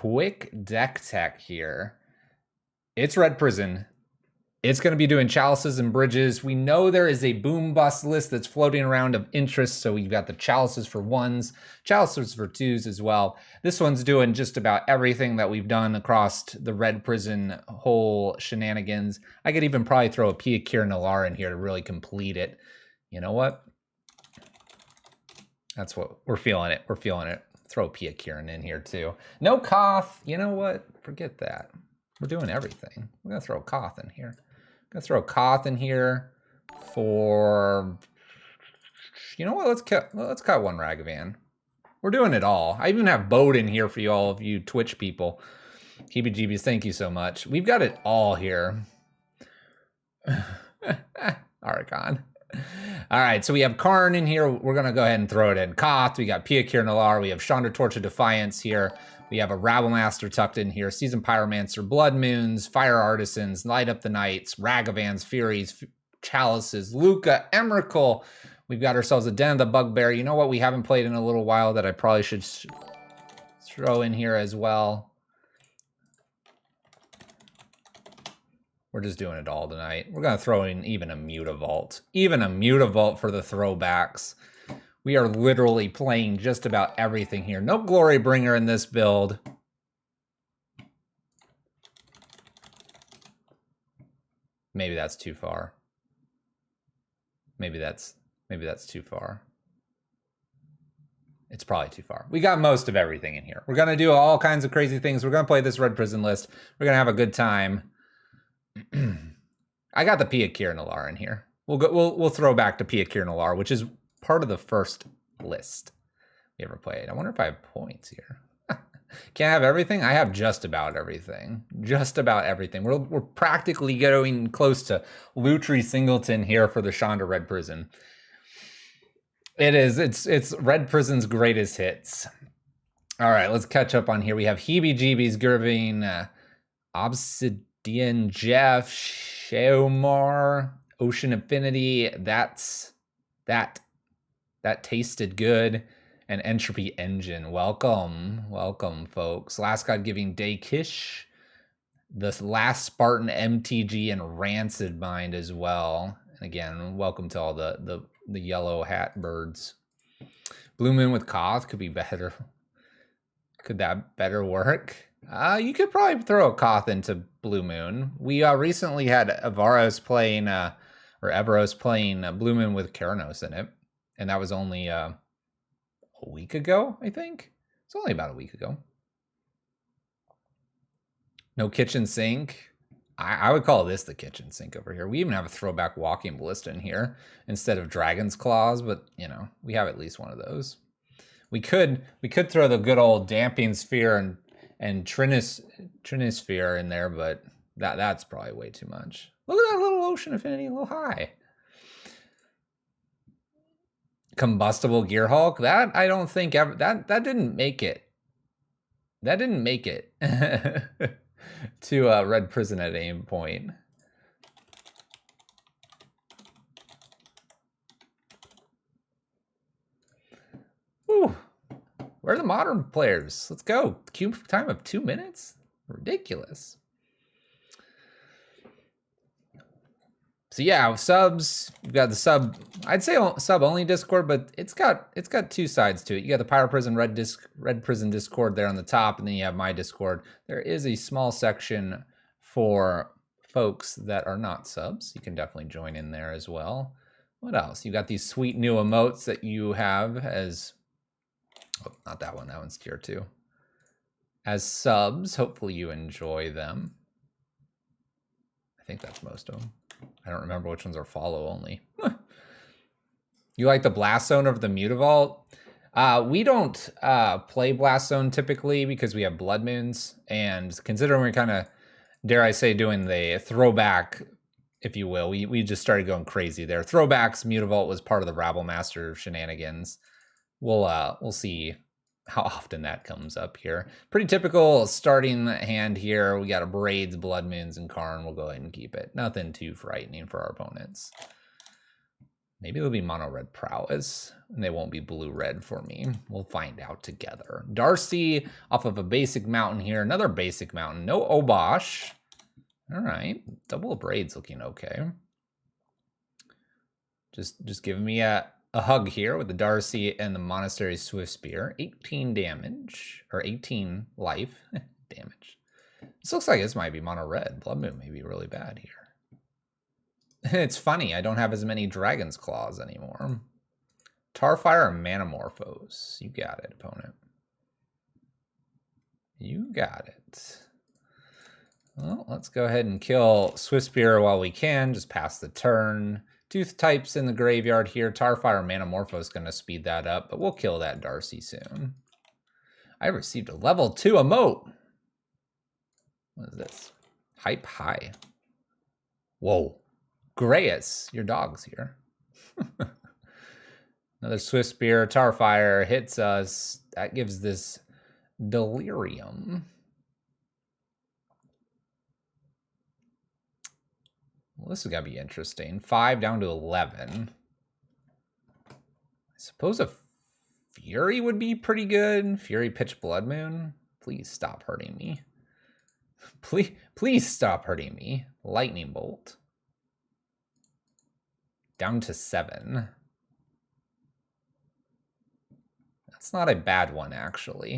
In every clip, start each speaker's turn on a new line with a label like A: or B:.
A: quick deck tech here. It's Red Prison. It's going to be doing chalices and bridges. We know there is a boom bust list that's floating around of interest. So we've got the chalices for 1s, chalices for 2s as well. This one's doing just about everything that we've done across the Red Prison whole shenanigans. I could even probably throw a Pia Kir Nalar in here to really complete it. You know what? That's what we're feeling it. We're feeling it. Throw Pia Kieran in here too. No Koth. You know what? Forget that. We're doing everything. We're going to throw Koth in here. Gonna throw Koth in here for, you know what? Let's cut 1 Ragavan. We're doing it all. I even have Bode in here for you all of you Twitch people. Heebie-jeebies, thank you so much. We've got it all here. Archon. All right, so we have Karn in here. We're gonna go ahead and throw it in. Koth. We got Pia Kir Nalar. We have Chandra, Torch of Defiance here. We have a Rabble Master tucked in here, Seasoned Pyromancer, Blood Moons, Fire Artisans, Light Up the Nights, Ragavans, Furies, Chalices, Lukka, Emrakul. We've got ourselves a Den of the Bugbear. You know what we haven't played in a little while that I probably should throw in here as well? We're just doing it all tonight. We're going to throw in even a Mutavault. Even a Mutavault for the throwbacks. We are literally playing just about everything here. No Glory Bringer in this build. Maybe that's too far. Maybe that's too far. It's probably too far. We got most of everything in here. We're going to do all kinds of crazy things. We're going to play this Red Prison list. We're going to have a good time. I got the Pia Kir Nalar in here. We'll throw back to Pia Kir Nalar, which is part of the first list we ever played. I wonder if I have points here. Can't have everything? I have just about everything. Just about everything. We're practically going close to Lutri Singleton here for the Chandra Red Prison. It is. It's Red Prison's greatest hits. All right, let's catch up on here. We have Heebie-jeebies giving Obsidian Jeff, Sheomar, Ocean Affinity. That tasted good. And Entropy Engine. Welcome, folks. Last God Giving Daykish. The Last Spartan MTG and Rancid Mind as well. And again, welcome to all the yellow hat birds. Blue Moon with Koth could be better. Could that better work? You could probably throw a Koth into Blue Moon. We recently had Avaros playing, Everos playing Blue Moon with Keranos in it. And that was only a week ago, I think. It's only about a week ago. No kitchen sink. I would call this the kitchen sink over here. We even have a throwback Walking Ballista in here instead of Dragon's Claws, but you know, we have at least one of those. We could throw the good old Damping Sphere and Trinisphere in there, but that's probably way too much. Look at that little Ocean Affinity, a little high. Combustible Gearhulk, that I don't think ever that didn't make it. That didn't make it to Red Prison at any point. Whew. Where are the modern players? Let's go. Queue time of 2 minutes? Ridiculous. So yeah, subs, you've got the sub, I'd say sub only Discord, but it's got two sides to it. You got the Pyro Prison Red Prison Discord there on the top, and then you have my Discord. There is a small section for folks that are not subs. You can definitely join in there as well. What else? You got these sweet new emotes that you have as, oh, not that one, that one's tier 2. As subs, hopefully you enjoy them. I think that's most of them. I don't remember which ones are follow only. You like the Blast Zone over the Mutavault? We don't play Blast Zone typically because we have Blood Moons. And considering we're kind of, dare I say, doing the throwback, if you will, we just started going crazy there. Throwbacks, Mutavault was part of the Rabble Master shenanigans. We'll see how often that comes up here. Pretty typical starting hand here. We got a Braids, Blood Moons, and Karn. We'll go ahead and keep it. Nothing too frightening for our opponents. Maybe it'll be mono red prowess, and they won't be blue red for me. We'll find out together. Darcy off of a basic mountain here. Another basic mountain. No Obosh. All right. Double braids looking okay. Just giving me a hug here with the Darcy and the Monastery Swift Spear. 18 damage, or 18 life damage. This looks like this might be mono red. Blood Moon may be really bad here. It's funny, I don't have as many Dragon's Claws anymore. Tarfire and Manamorphose. You got it, opponent. You got it. Well, let's go ahead and kill Swift Spear while we can. Just pass the turn. Tooth types in the graveyard here. Tarfire and Manamorphose is going to speed that up, but we'll kill that Darcy soon. I received a level 2 emote. What is this? Hype high. Whoa. Grayus, your dog's here. Another Swift Spear, Tarfire hits us. That gives this Delirium. Well, this is going to be interesting. 5 down to 11. I suppose a Fury would be pretty good. Fury Pitch Blood Moon. Please stop hurting me. Please stop hurting me. Lightning Bolt. Down to 7. That's not a bad one, actually.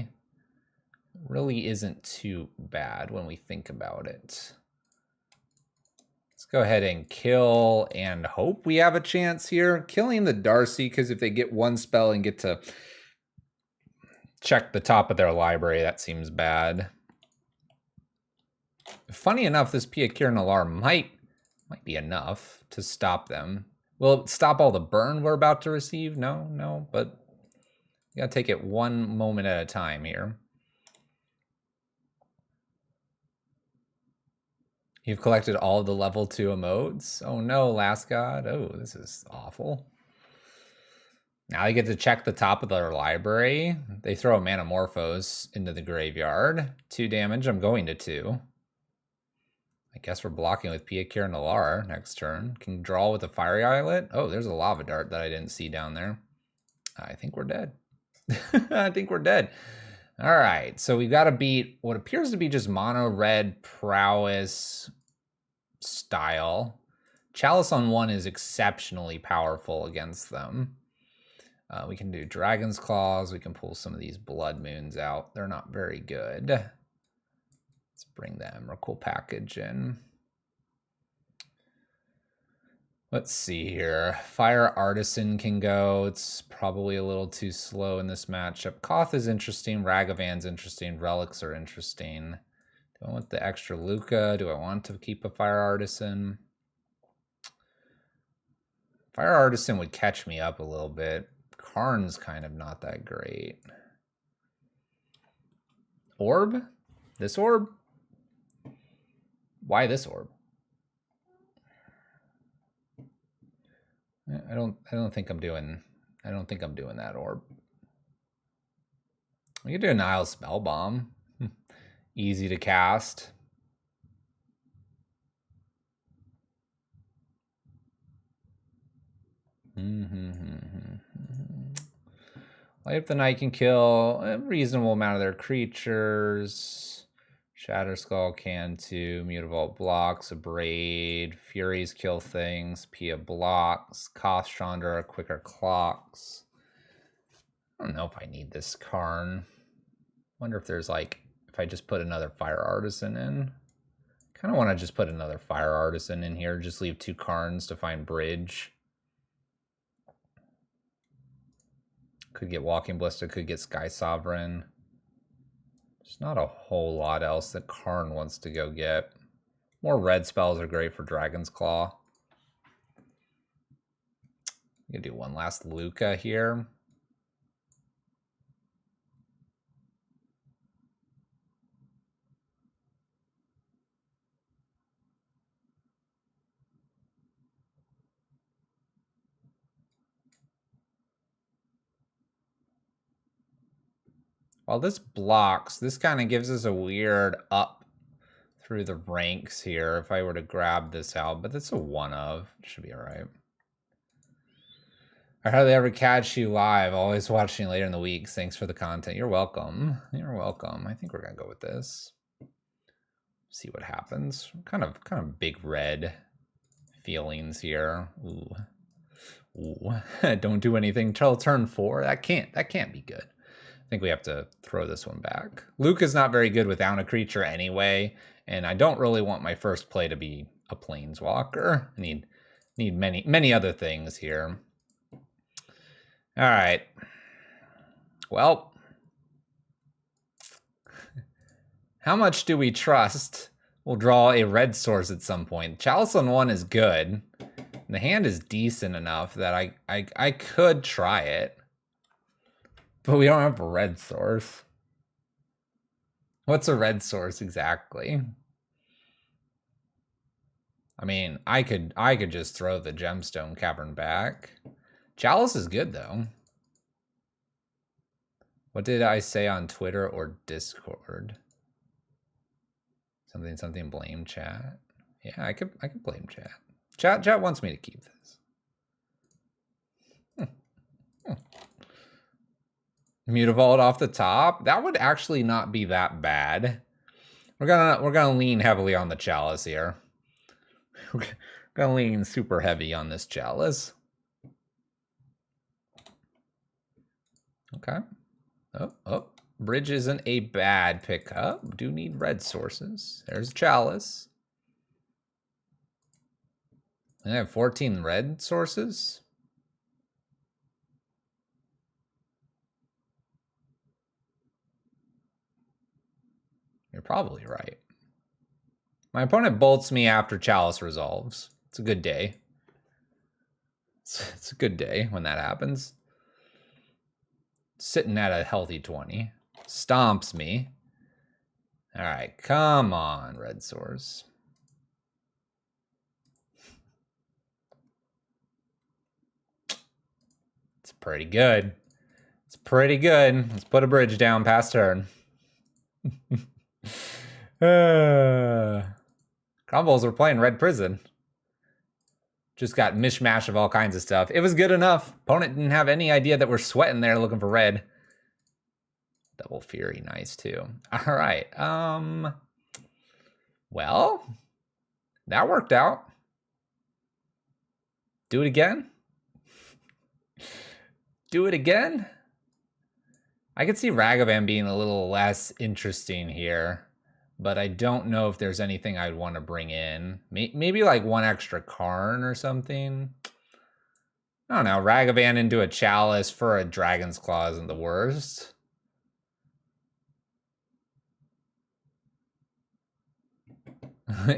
A: It really isn't too bad when we think about it. Let's go ahead and kill and hope we have a chance here. Killing the Darcy, because if they get one spell and get to check the top of their library, that seems bad. Funny enough, this Pia Kiran alarm might be enough to stop them. Will it stop all the burn we're about to receive? No, but you gotta take it one moment at a time here. You've collected all of the level 2 emotes? Oh no, Last God. Oh, this is awful. Now they get to check the top of their library. They throw a Manamorphose into the graveyard. 2 damage, I'm going to 2. I guess we're blocking with Pia Kiran Alar next turn. Can draw with a Fiery Eyelet. Oh, there's a Lava Dart that I didn't see down there. I think we're dead. I think we're dead. All right, so we've got to beat what appears to be just mono red prowess style. Chalice on 1 is exceptionally powerful against them. We can do Dragon's Claws. We can pull some of these Blood Moons out. They're not very good. Let's bring the Emrakul package in. Let's see here. Fire Artisan can go. It's probably a little too slow in this matchup. Koth is interesting. Ragavan's interesting. Relics are interesting. Do I want the extra Lukka? Do I want to keep a Fire Artisan? Fire Artisan would catch me up a little bit. Karn's kind of not that great. Orb? This orb? Why this orb? I don't think I'm doing that orb. We could do a Nile Spellbomb. Easy to cast. Light Up the Night can kill a reasonable amount of their creatures. Shatter Skull can too. Mutavault blocks. Abrade. Furies kill things. Pia blocks. Koth, Chandra, quicker clocks. I don't know if I need this Karn. Wonder if there's like, if I just put another Fire Artisan in. Kind of want to just put another Fire Artisan in here. Just leave 2 Karns to find bridge. Could get Walking Ballista, could get Sky Sovereign. There's not a whole lot else that Karn wants to go get. More red spells are great for Dragon's Claw. I'm gonna do one last Lukka here. While this blocks, this kind of gives us a weird up through the ranks here if I were to grab this out, but it's a 1 of. It should be all right. Or how they ever catch you live, always watching later in the weeks. Thanks for the content. You're welcome. You're welcome. I think we're gonna go with this. See what happens. Kind of big red feelings here. Ooh. Ooh. Don't do anything till turn 4. That can't be good. I think we have to throw this one back. Lukka's not very good without a creature anyway, and I don't really want my first play to be a planeswalker. I need many other things here. All right. Well, how much do we trust we'll draw a red source at some point? Chalice on 1 is good. The hand is decent enough that I could try it. But we don't have a red source. What's a red source exactly? I mean, I could just throw the Gemstone Cavern back. Chalice is good though. What did I say on Twitter or Discord? Something blame chat. Yeah, I could blame chat. Chat wants me to keep this. Mutavault off the top. That would actually not be that bad. We're gonna lean heavily on the Chalice here. We're gonna lean super heavy on this Chalice. Okay. Oh. Bridge isn't a bad pickup. Do need red sources. There's Chalice. I have 14 red sources. You're probably right. My opponent bolts me after Chalice resolves. It's a good day. It's a good day when that happens. Sitting at a healthy 20. Stomps me. All right, come on, red source. It's pretty good. It's pretty good. Let's put a bridge down past turn. Combos were playing Red Prison. Just got mishmash of all kinds of stuff. It was good enough. Opponent didn't have any idea that we're sweating there looking for red. Double Fury, nice too. All right. Well, that worked out. Do it again? Do it again? I could see Ragavan being a little less interesting here, but I don't know if there's anything I'd want to bring in. Maybe like one extra Karn or something. I don't know. Ragavan into a Chalice for a Dragon's Claw isn't the worst.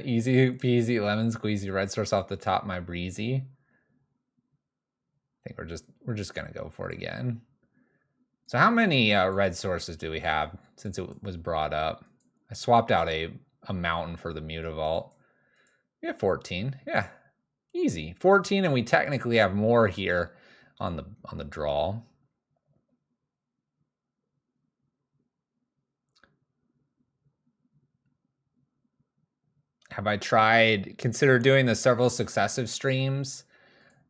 A: Easy peasy lemon squeezy red source off the top my breezy. I think we're just gonna go for it again. So how many red sources do we have since it was brought up? I swapped out a mountain for the Mutavault. We have 14. Yeah, easy. 14, and we technically have more here on the draw. Have I considered doing the several successive streams?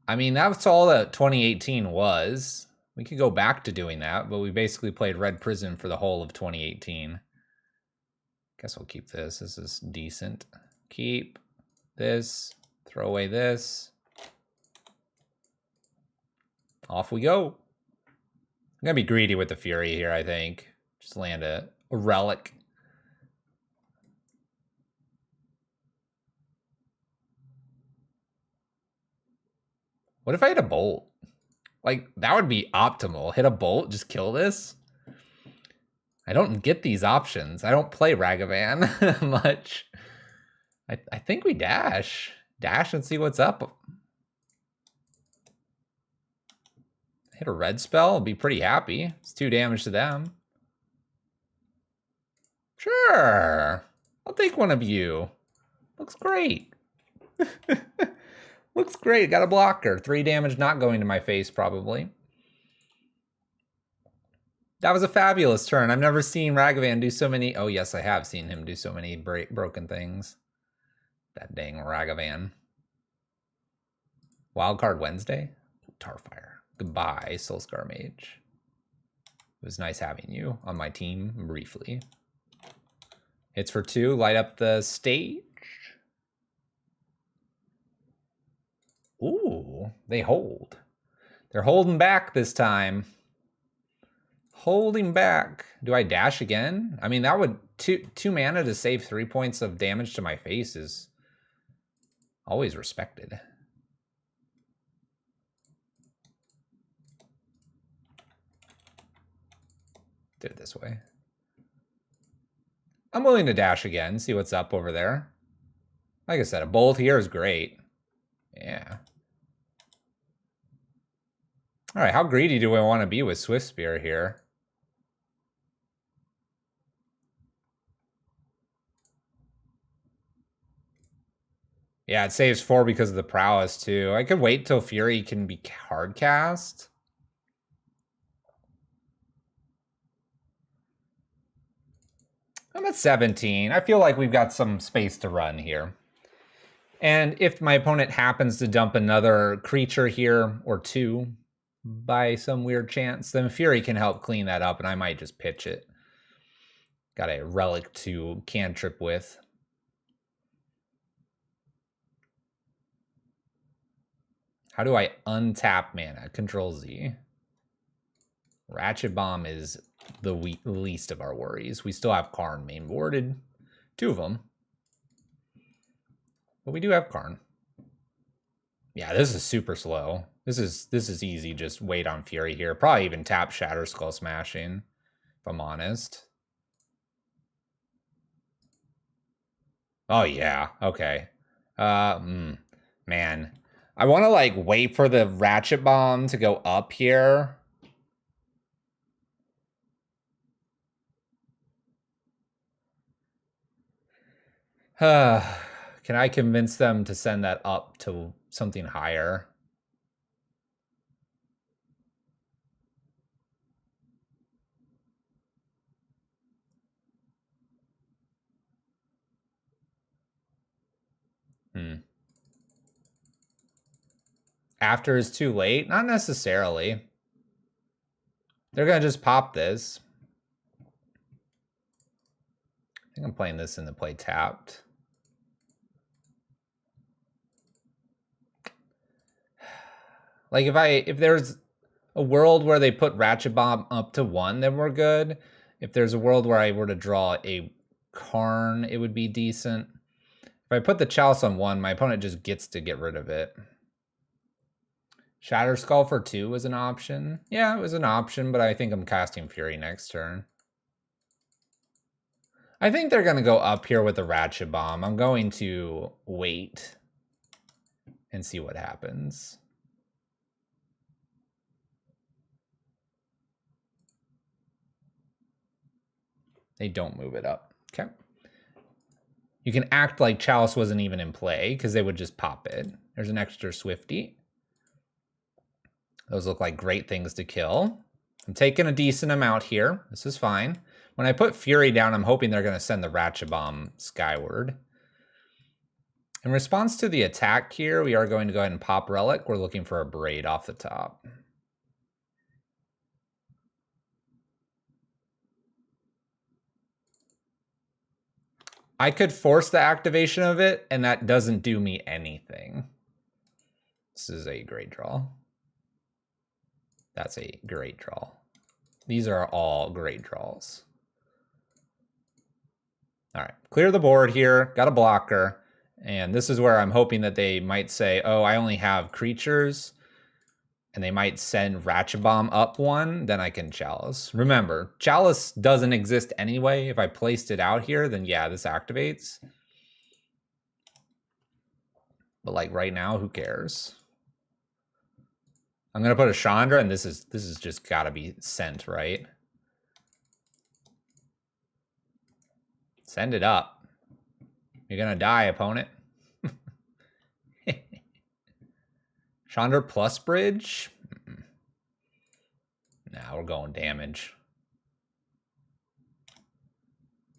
A: I mean, that's all that 2018 was. We could go back to doing that, but we basically played Red Prison for the whole of 2018. Guess we'll keep this. This is decent. Keep this. Throw away this. Off we go. I'm going to be greedy with the Fury here, I think. Just land a relic. What if I hit a bolt? Like, that would be optimal. Hit a bolt, just kill this. I don't get these options. I don't play Ragavan much. I think we dash. Dash and see what's up. Hit a red spell, I'll be pretty happy. It's 2 damage to them. Sure. I'll take one of you. Looks great. Looks great. Got a blocker. 3 damage not going to my face, probably. That was a fabulous turn. I've never seen Ragavan do so many... Oh, yes, I have seen him do so many broken things. That dang Ragavan. Wildcard Wednesday? Tarfire. Goodbye, Soulscar Mage. It was nice having you on my team briefly. Hits for 2, light up the stage. Ooh, they hold. They're holding back this time. Holding back. Do I dash again? I mean, that would two mana to save 3 points of damage to my face is always respected. Do it this way. I'm willing to dash again, see what's up over there. Like I said, a bolt here is great. Yeah. All right, how greedy do I want to be with Swift Spear here? Yeah, it saves 4 because of the prowess too. I could wait till Fury can be hard cast. I'm at 17. I feel like we've got some space to run here. And if my opponent happens to dump another creature here or 2 by some weird chance, then Fury can help clean that up and I might just pitch it. Got a relic to cantrip with. How do I untap mana? Control Z. Ratchet Bomb is the least of our worries. We still have Karn main boarded. 2 of them. But we do have Karn. Yeah, this is super slow. This is easy. Just wait on Fury here. Probably even tap Shatter Skull Smashing, if I'm honest. Oh yeah, okay. Man. I want to like wait for the Ratchet Bomb to go up here. Can I convince them to send that up to something higher? After is too late? Not necessarily. They're going to just pop this. I think I'm playing this in the play tapped. Like if there's a world where they put Ratchet Bomb up to 1, then we're good. If there's a world where I were to draw a Karn, it would be decent. If I put the Chalice on 1, my opponent just gets to get rid of it. Shatter Skull for 2 was an option. Yeah, it was an option, but I think I'm casting Fury next turn. I think they're going to go up here with the Ratchet Bomb. I'm going to wait and see what happens. They don't move it up. Okay. You can act like Chalice wasn't even in play because they would just pop it. There's an extra Swifty. Those look like great things to kill. I'm taking a decent amount here. This is fine. When I put Fury down, I'm hoping they're going to send the Ratchet Bomb skyward. In response to the attack here, we are going to go ahead and pop Relic. We're looking for a Braid off the top. I could force the activation of it, and that doesn't do me anything. This is a great draw. That's a great draw. These are all great draws. All right, clear the board here. Got a blocker. And this is where I'm hoping that they might say, oh, I only have creatures. And they might send Ratchet Bomb up 1, then I can Chalice. Remember, Chalice doesn't exist anyway. If I placed it out here, then yeah, this activates. But like right now, who cares? I'm gonna put a Chandra, and this is just gotta be sent, right? Send it up. You're gonna die, opponent. Chandra plus bridge? Nah, we're going damage.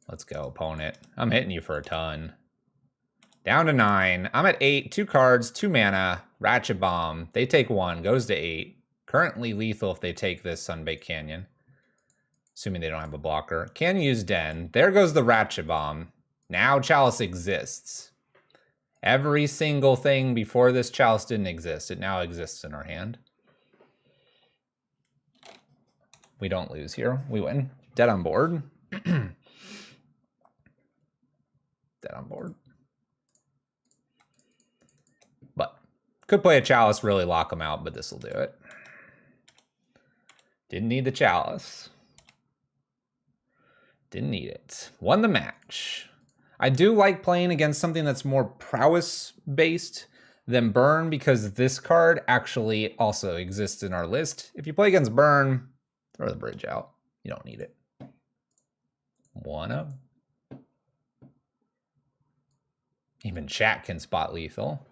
A: Let's go, opponent. I'm hitting you for a ton. Down to 9. I'm at 8. 2 cards, 2 mana. Ratchet Bomb. They take 1. Goes to 8. Currently lethal if they take this Sunbaked Canyon. Assuming they don't have a blocker. Can use Den. There goes the Ratchet Bomb. Now Chalice exists. Every single thing before this Chalice didn't exist. It now exists in our hand. We don't lose here. We win. Dead on board. Dead on board. But could play a Chalice, really lock them out, but this will do it. Didn't need the Chalice. Didn't need it. Won the match. I do like playing against something that's more prowess-based than Burn, because this card actually also exists in our list. If you play against Burn, throw the bridge out. You don't need it. 1-0. Even chat can spot lethal.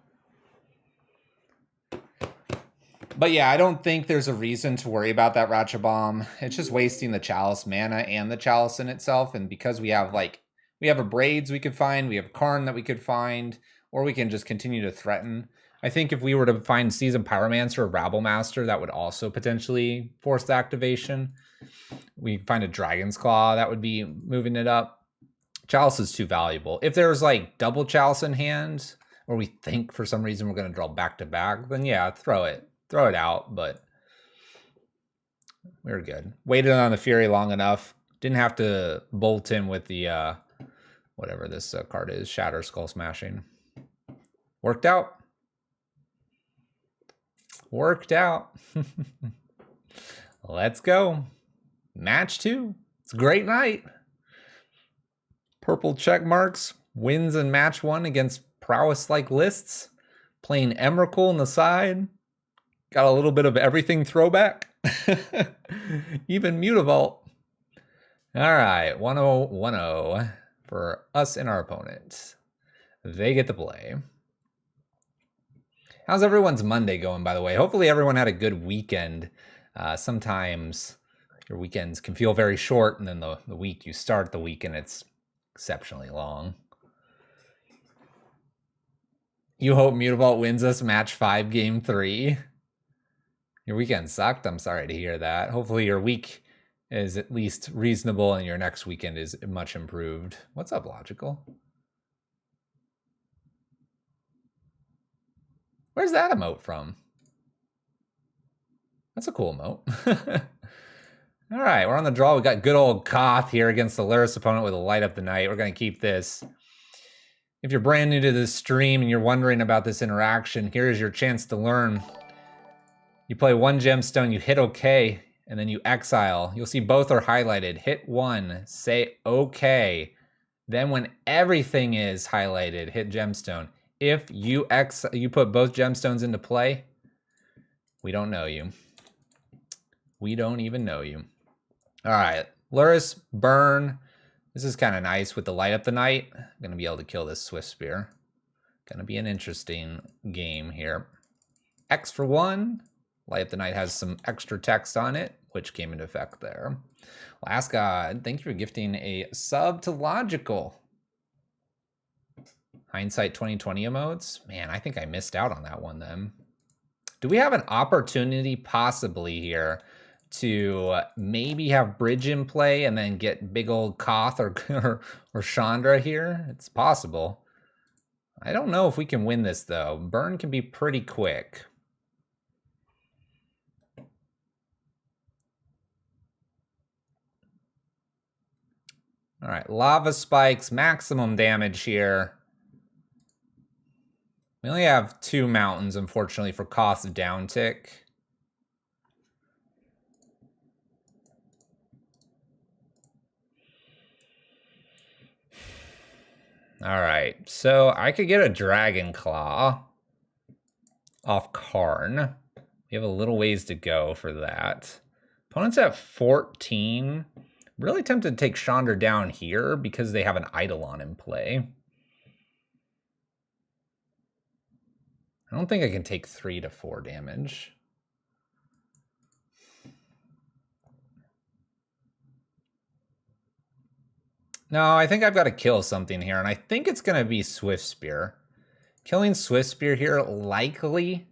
A: But yeah, I don't think there's a reason to worry about that Ratchet Bomb. It's just wasting the Chalice mana and the Chalice in itself. And because we have a Braids we could find, we have Karn that we could find, or we can just continue to threaten. I think if we were to find Seasoned Pyromancer or Rabble Master, that would also potentially force the activation. We find a Dragon's Claw, that would be moving it up. Chalice is too valuable. If there's like double Chalice in hand, or we think for some reason we're going to draw back to back, then yeah, throw it out, but we're good. Waited on the Fury long enough. Didn't have to bolt in with the, whatever this card is, Shatter Skull Smashing. Worked out. Worked out. Let's go. Match 2. It's a great night. Purple check marks. Wins in match 1 against prowess-like lists. Playing Emrakul on the side. Got a little bit of everything throwback. Even Mutavault. All right, 1-0, 1-0 for us and our opponent. They get to play. How's everyone's Monday going, by the way? Hopefully everyone had a good weekend. Sometimes your weekends can feel very short, and then the week you start the weekend, it's exceptionally long. You hope Mutavault wins us match 5, game 3. Your weekend sucked. I'm sorry to hear that. Hopefully your week is at least reasonable and your next weekend is much improved. What's up, Logical? Where's that emote from? That's a cool emote. All right, we're on the draw. We got good old Koth here against the Luris opponent with a Light Up the Night. We're going to keep this. If you're brand new to this stream and you're wondering about this interaction, here's your chance to learn. You play 1 gemstone, you hit OK, and then you exile. You'll see both are highlighted. Hit 1, say OK. Then when everything is highlighted, hit gemstone. If you put both gemstones into play, we don't know you. We don't even know you. All right, Luris, burn. This is kind of nice with the Light Up the Night. I'm going to be able to kill this Swift Spear. Going to be an interesting game here. X for 1. Light Up the Night has some extra text on it, which came into effect there. Last God, thank you for gifting a sub to Logical. Hindsight 2020 emotes. Man, I think I missed out on that one then. Do we have an opportunity possibly here to maybe have Bridge in play and then get big old Koth or Chandra here? It's possible. I don't know if we can win this though. Burn can be pretty quick. All right, Lava Spikes, maximum damage here. We only have 2 mountains, unfortunately, for Koth's downtick. All right, so I could get a Dragon Claw off Karn. We have a little ways to go for that. Opponent's at 14. Really tempted to take Chandra down here because they have an Eidolon in play. I don't think I can take 3 to 4 damage. No, I think I've got to kill something here, and I think it's going to be Swift Spear. Killing Swift Spear here likely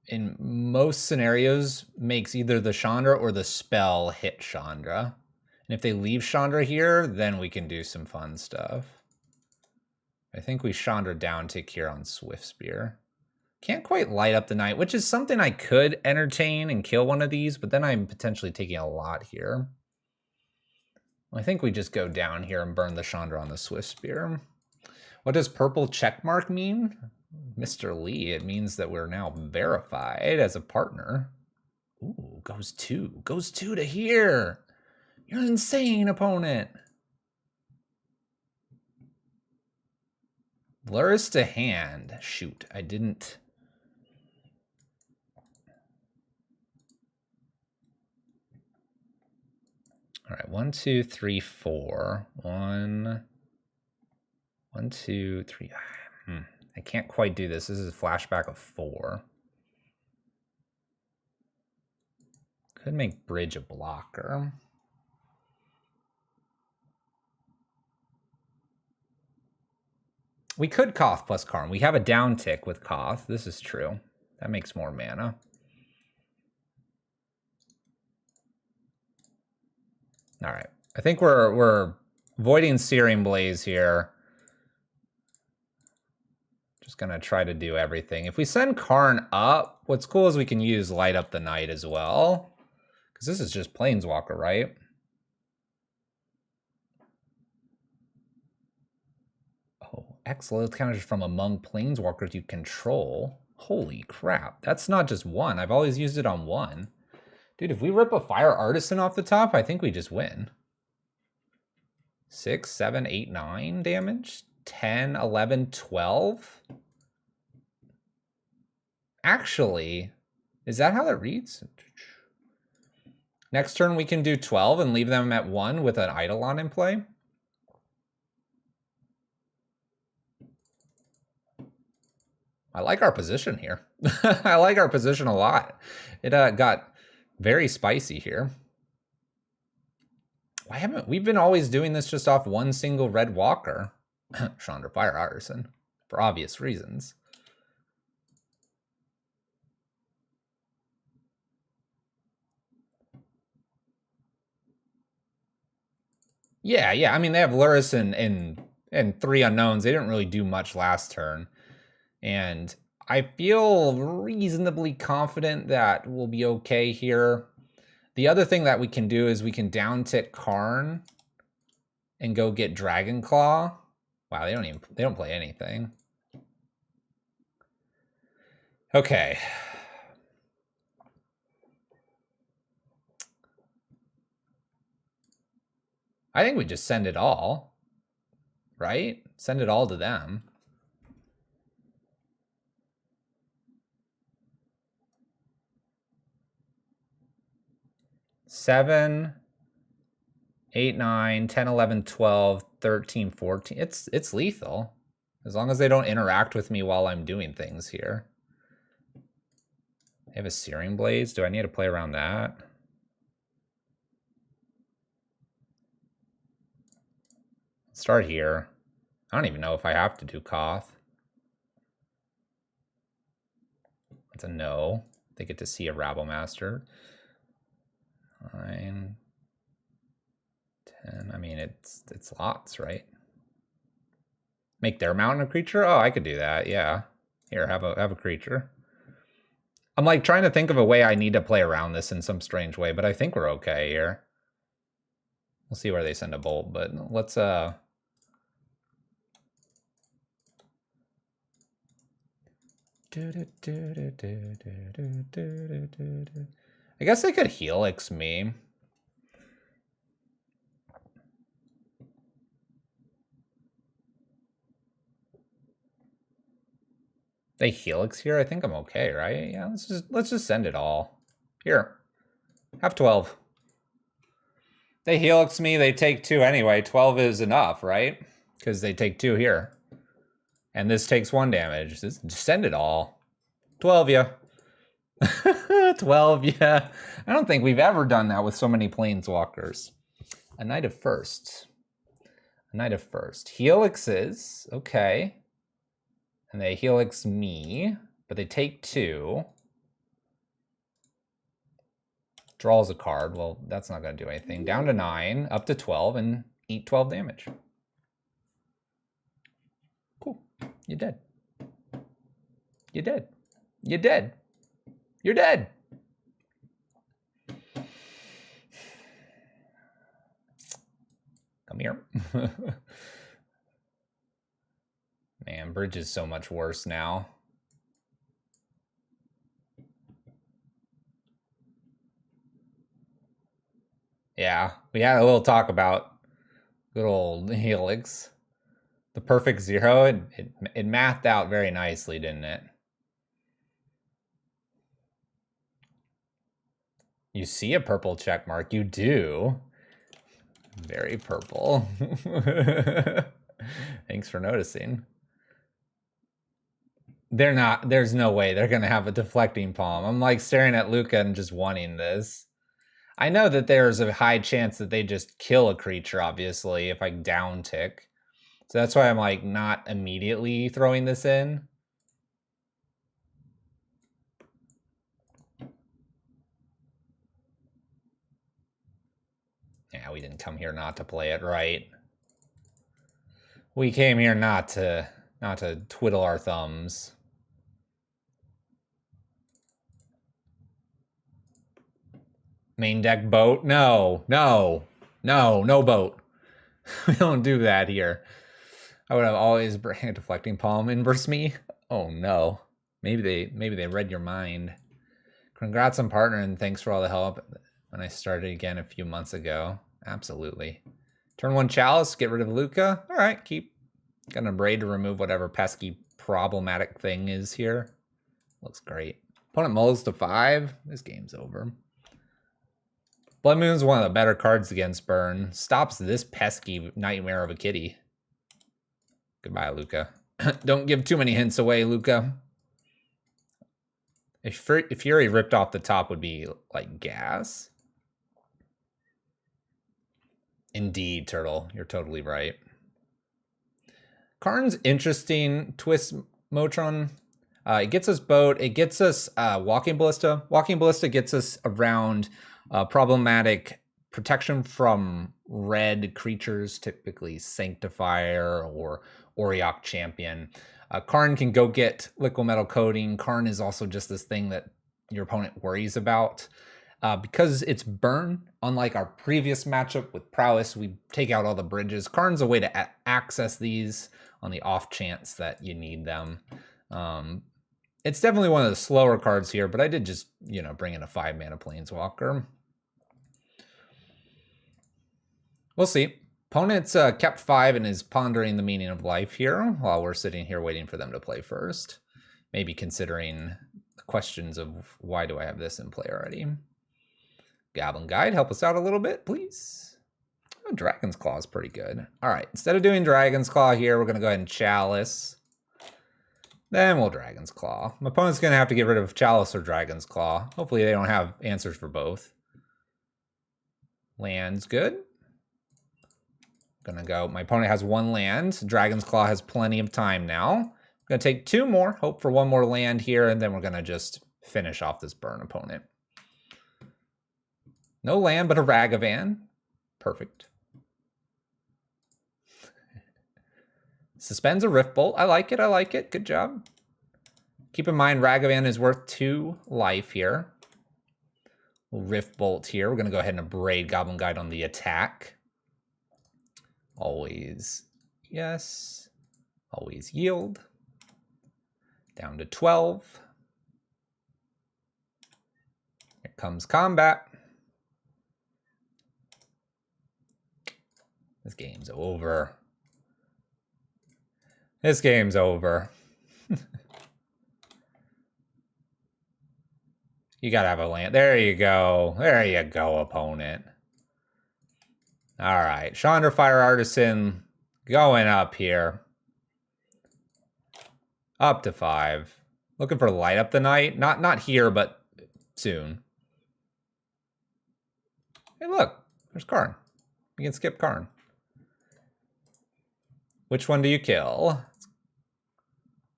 A: in most scenarios, makes either the Chandra or the spell hit Chandra. And if they leave Chandra here, then we can do some fun stuff. I think we Chandra down tick here on Swift Spear. Can't quite light up the Knight, which is something I could entertain and kill one of these, but then I'm potentially taking a lot here. I think we just go down here and burn the Chandra on the Swift Spear. What does purple checkmark mean? Mr. Lee, it means that we're now verified as a partner. Ooh, goes two. Goes two to here. You're an insane opponent. Luris to hand. Shoot, I didn't. All right, 1, 2, 3, 4. 1, 2, 3. I can't quite do this. This is a flashback of 4. Could make bridge a blocker. We could Koth plus Karn. We have a down tick with Koth. This is true. That makes more mana. All right. I think we're avoiding Searing Blaze here. Just gonna try to do everything. If we send Karn up, what's cool is we can use Light Up the Night as well. Because this is just Planeswalker, right? Oh, excellent counters from among Planeswalkers you control. Holy crap. That's not just one. I've always used it on one. Dude, if we rip a Fire Artisan off the top, I think we just win. 6, 7, 8, 9 damage. 10, 11, 12. Actually, is that how that reads? Next turn we can do 12 and leave them at 1 with an Eidolon in play. I like our position here. I like our position a lot. It got very spicy here. Why haven't we been always doing this just off one single red walker? Chandra Fire Artisan, for obvious reasons. Yeah. I mean, they have Luris and 3 unknowns. They didn't really do much last turn. And I feel reasonably confident that we'll be okay here. The other thing that we can do is we can down tick Karn and go get Dragon Claw. Wow, they don't play anything. Okay. I think we just send it all, right? Send it all to them. Seven, 8, 9, 10, 11, 12, 13, 14. It's lethal. As long as they don't interact with me while I'm doing things here. I have a Searing Blaze. Do I need to play around that? Start here. I don't even know if I have to do Koth. That's a no. They get to see a Rabble Master. 9, 10. I mean, it's lots, right? Make their mountain a creature? Oh, I could do that. Yeah. Here, have a creature. I'm like trying to think of a way I need to play around this in some strange way, but I think we're okay here. We'll see where they send a bolt, but let's I guess they could Helix me. They Helix here. I think I'm okay, right? Yeah, let's just send it all. Here, have 12. They Helix me. They take 2 anyway. 12 is enough, right? Because they take 2 here, and this takes 1 damage. Just send it all. 12, yeah. 12, yeah. I don't think we've ever done that with so many Planeswalkers. A Knight of First. A Knight of First. Helixes, okay. And they Helix me, but they take 2. Draws a card. Well, that's not going to do anything. Down to 9, up to 12, and eat 12 damage. Cool. You're dead. You're dead. You're dead. You're dead. Come here. Man, bridge is so much worse now. Yeah, we had a little talk about good old Helix. The perfect 0, it mathed out very nicely, didn't it? You see a purple check mark. You do. Very purple. Thanks for noticing. They're not, there's no way they're going to have a deflecting palm. I'm like staring at Lukka and just wanting this. I know that there's a high chance that they just kill a creature, obviously, if I down tick. So that's why I'm like not immediately throwing this in. Yeah, we didn't come here not to play it right. We came here not to twiddle our thumbs. Main deck boat? No, no, no, no boat. We don't do that here. I would have always bring a deflecting palm inverse me. Oh no. Maybe they read your mind. Congrats on partner and thanks for all the help when I started again a few months ago. Absolutely. Turn 1 Chalice, get rid of Lukka. All right, keep gonna braid to remove whatever pesky problematic thing is here. Looks great. Opponent mulls to 5. This game's over. Blood Moon's one of the better cards against burn. Stops this pesky nightmare of a kitty. Goodbye, Lukka. Don't give too many hints away, Lukka. If Fury ripped off the top would be like gas. Indeed, Turtle. You're totally right. Karn's interesting twist, Motron. It gets us boat. It gets us Walking Ballista. Walking Ballista gets us around problematic protection from red creatures, typically Sanctifier or Auriok Champion. Karn can go get Liquid Metal Coating. Karn is also just this thing that your opponent worries about. Because it's burn, unlike our previous matchup with Prowess, we take out all the bridges. Karn's a way to access these on the off chance that you need them. It's definitely one of the slower cards here, but I did just, bring in a 5-mana Planeswalker. We'll see. Opponent's kept 5 and is pondering the meaning of life here while we're sitting here waiting for them to play first. Maybe considering the questions of why do I have this in play already. Goblin Guide, help us out a little bit, please. Oh, Dragon's Claw is pretty good. All right, instead of doing Dragon's Claw here, we're going to go ahead and Chalice. Then we'll Dragon's Claw. My opponent's going to have to get rid of Chalice or Dragon's Claw. Hopefully they don't have answers for both. Land's good. Gonna go, my opponent has 1 land. Dragon's Claw has plenty of time now. I'm gonna take 2 more, hope for 1 more land here, and then we're gonna just finish off this burn opponent. No land, but a Ragavan. Perfect. Suspends a Rift Bolt. I like it, I like it. Good job. Keep in mind, Ragavan is worth 2 life here. We'll Rift Bolt here. We're gonna go ahead and Braid Goblin Guide on the attack. Always yes. Always yield. Down to 12. Here comes combat. This game's over. This game's over. You gotta have a land. There you go. There you go, opponent. All right, Chandra Fire Artisan going up here. Up to 5. Looking for Light Up the Night. Not here, but soon. Hey, look, there's Karn. You can skip Karn. Which one do you kill?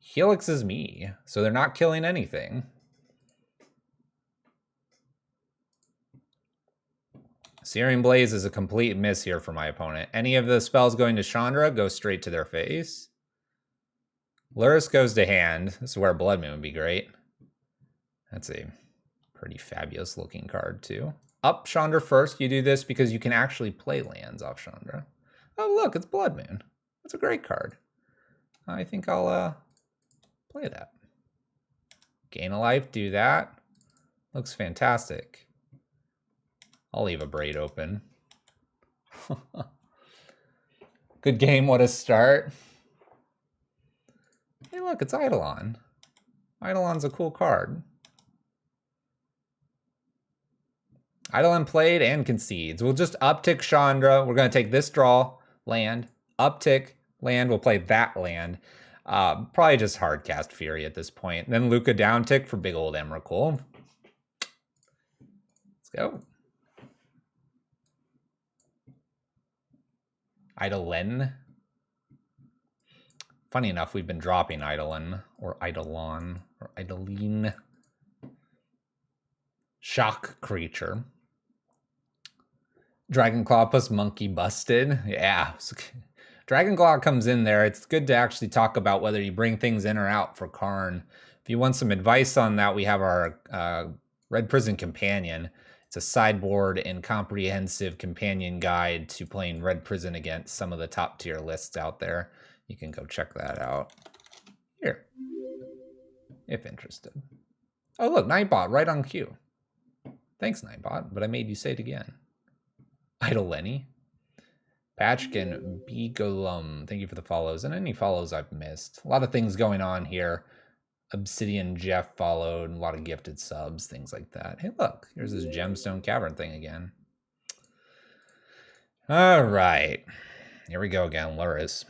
A: Helix is me, so they're not killing anything. Searing Blaze is a complete miss here for my opponent. Any of the spells going to Chandra go straight to their face. Luris goes to hand. This is where Blood Moon would be great. That's a pretty fabulous looking card too. Up Chandra first. You do this because you can actually play lands off Chandra. Oh look, it's Blood Moon. That's a great card. I think I'll play that. Gain a life, do that. Looks fantastic. I'll leave a Braid open. Good game, what a start. Hey look, it's Eidolon. Eidolon's a cool card. Eidolon played and concedes. We'll just uptick Chandra. We're going to take this draw, land, uptick, land. We'll play that land. Probably just hardcast Fury at this point. Then Lukka downtick for big old Emrakul. Let's go. Eidolon. Funny enough, we've been dropping Eidolon or Eidolon or Eidolene. Shock creature. Dragonclaw plus Monkey busted. Yeah. Dragonclaw comes in there. It's good to actually talk about whether you bring things in or out for Karn. If you want some advice on that, we have our Red Prison Companion. It's a sideboard and comprehensive companion guide to playing Red Prison against some of the top tier lists out there. You can go check that out here, if interested. Oh look, Nightbot right on cue. Thanks, Nightbot, but I made you say it again. Eidoleni. Patchkin, Begolum, thank you for the follows, and any follows I've missed. A lot of things going on here. Obsidian Jeff followed, a lot of gifted subs, things like that. Hey, look, here's this Gemstone Cavern thing again. All right, here we go again, Luris.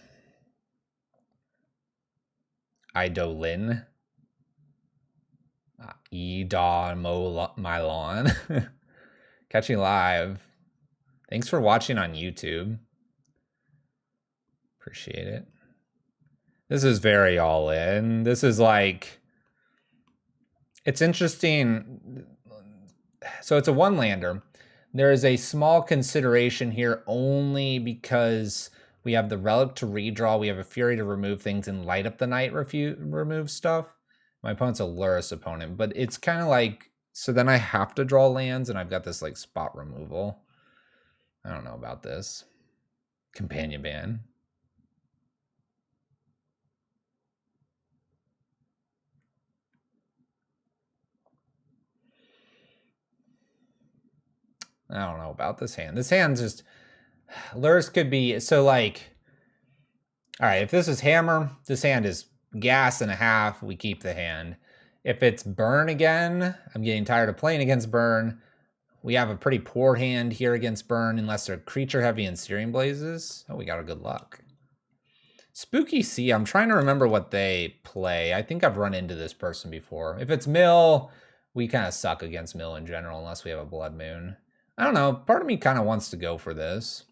A: Eidolon. Mylon. Catching live. Thanks for watching on YouTube. Appreciate it. This is very all in. This is like, it's interesting. So it's a one lander. There is a small consideration here only because we have the Relic to redraw. We have a Fury to remove things and Light Up the Night remove stuff. My opponent's a Luris opponent, but it's kind of like, so then I have to draw lands and I've got this like spot removal. I don't know about this. Companion ban. I don't know about this hand. This hand just, Luris could be, so like, all right, if this is Hammer, this hand is gas and a half, we keep the hand. If it's Burn again, I'm getting tired of playing against Burn. We have a pretty poor hand here against Burn unless they're creature heavy and Searing Blazes. Oh, we got a good luck. Spooky Sea, I'm trying to remember what they play. I think I've run into this person before. If it's Mill, we kind of suck against Mill in general unless we have a Blood Moon. I don't know, part of me kind of wants to go for this.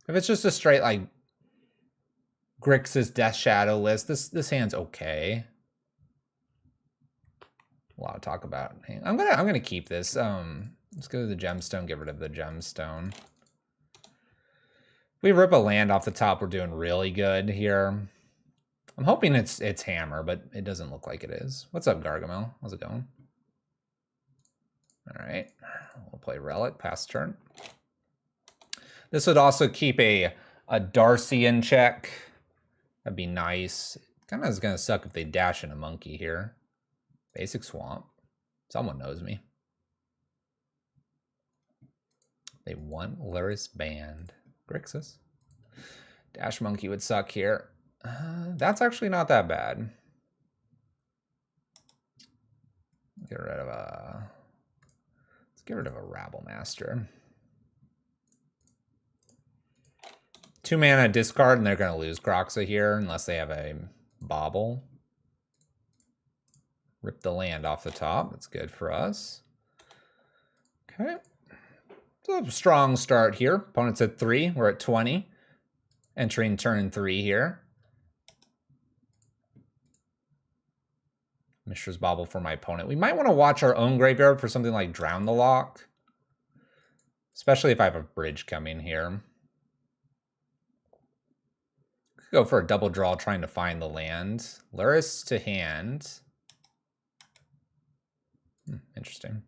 A: If it's just a straight like Grixis Death Shadow list, this hand's okay. A lot to talk about. I'm gonna keep this. Let's go to the gemstone, get rid of the gemstone. If we rip a land off the top, we're doing really good here. I'm hoping it's Hammer, but it doesn't look like it is. What's up, Gargamel? How's it going? All right, we'll play Relic, pass turn. This would also keep a Darcy in check. That'd be nice. Kind of is gonna suck if they dash in a monkey here. Basic Swamp. Someone knows me. They want Luris banned. Grixis. Dash monkey would suck here. That's actually not that bad. Get rid of a. Let's get rid of a Rabble Master. 2 mana discard, and they're going to lose Croxa here unless they have a Bauble. Rip the land off the top. That's good for us. Okay. So a strong start here. Opponent's at 3. We're at 20. Entering turn 3 here. Mishra's Bauble for my opponent. We might want to watch our own graveyard for something like Drown the Lock. Especially if I have a bridge coming here. Go for a double draw trying to find the land. Luris to hand. Interesting.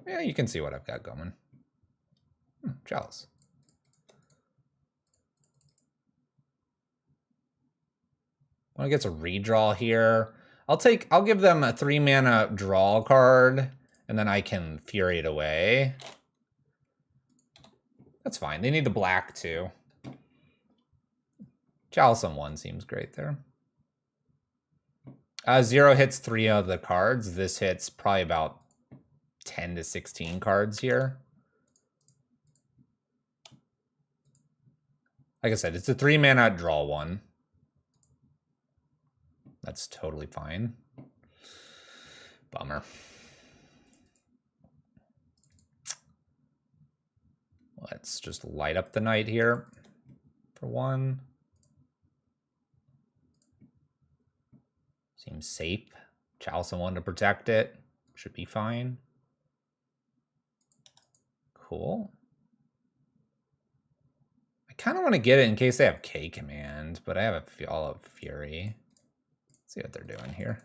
A: Yeah, you can see what I've got going. Chalice. When it gets a redraw here, I'll give them a 3-mana draw card, and then I can Fury it away. That's fine. They need the black too. Chalice on 1 seems great there. 0 hits 3 of the cards. This hits probably about 10 to 16 cards here. Like I said, it's a 3-mana draw 1. That's totally fine. Bummer. Let's just light up the night here for 1. Seems safe. Chalice on 1 to protect it. Should be fine. Cool. I kind of want to get it in case they have K command, but I have all of Fury. Let's see what they're doing here.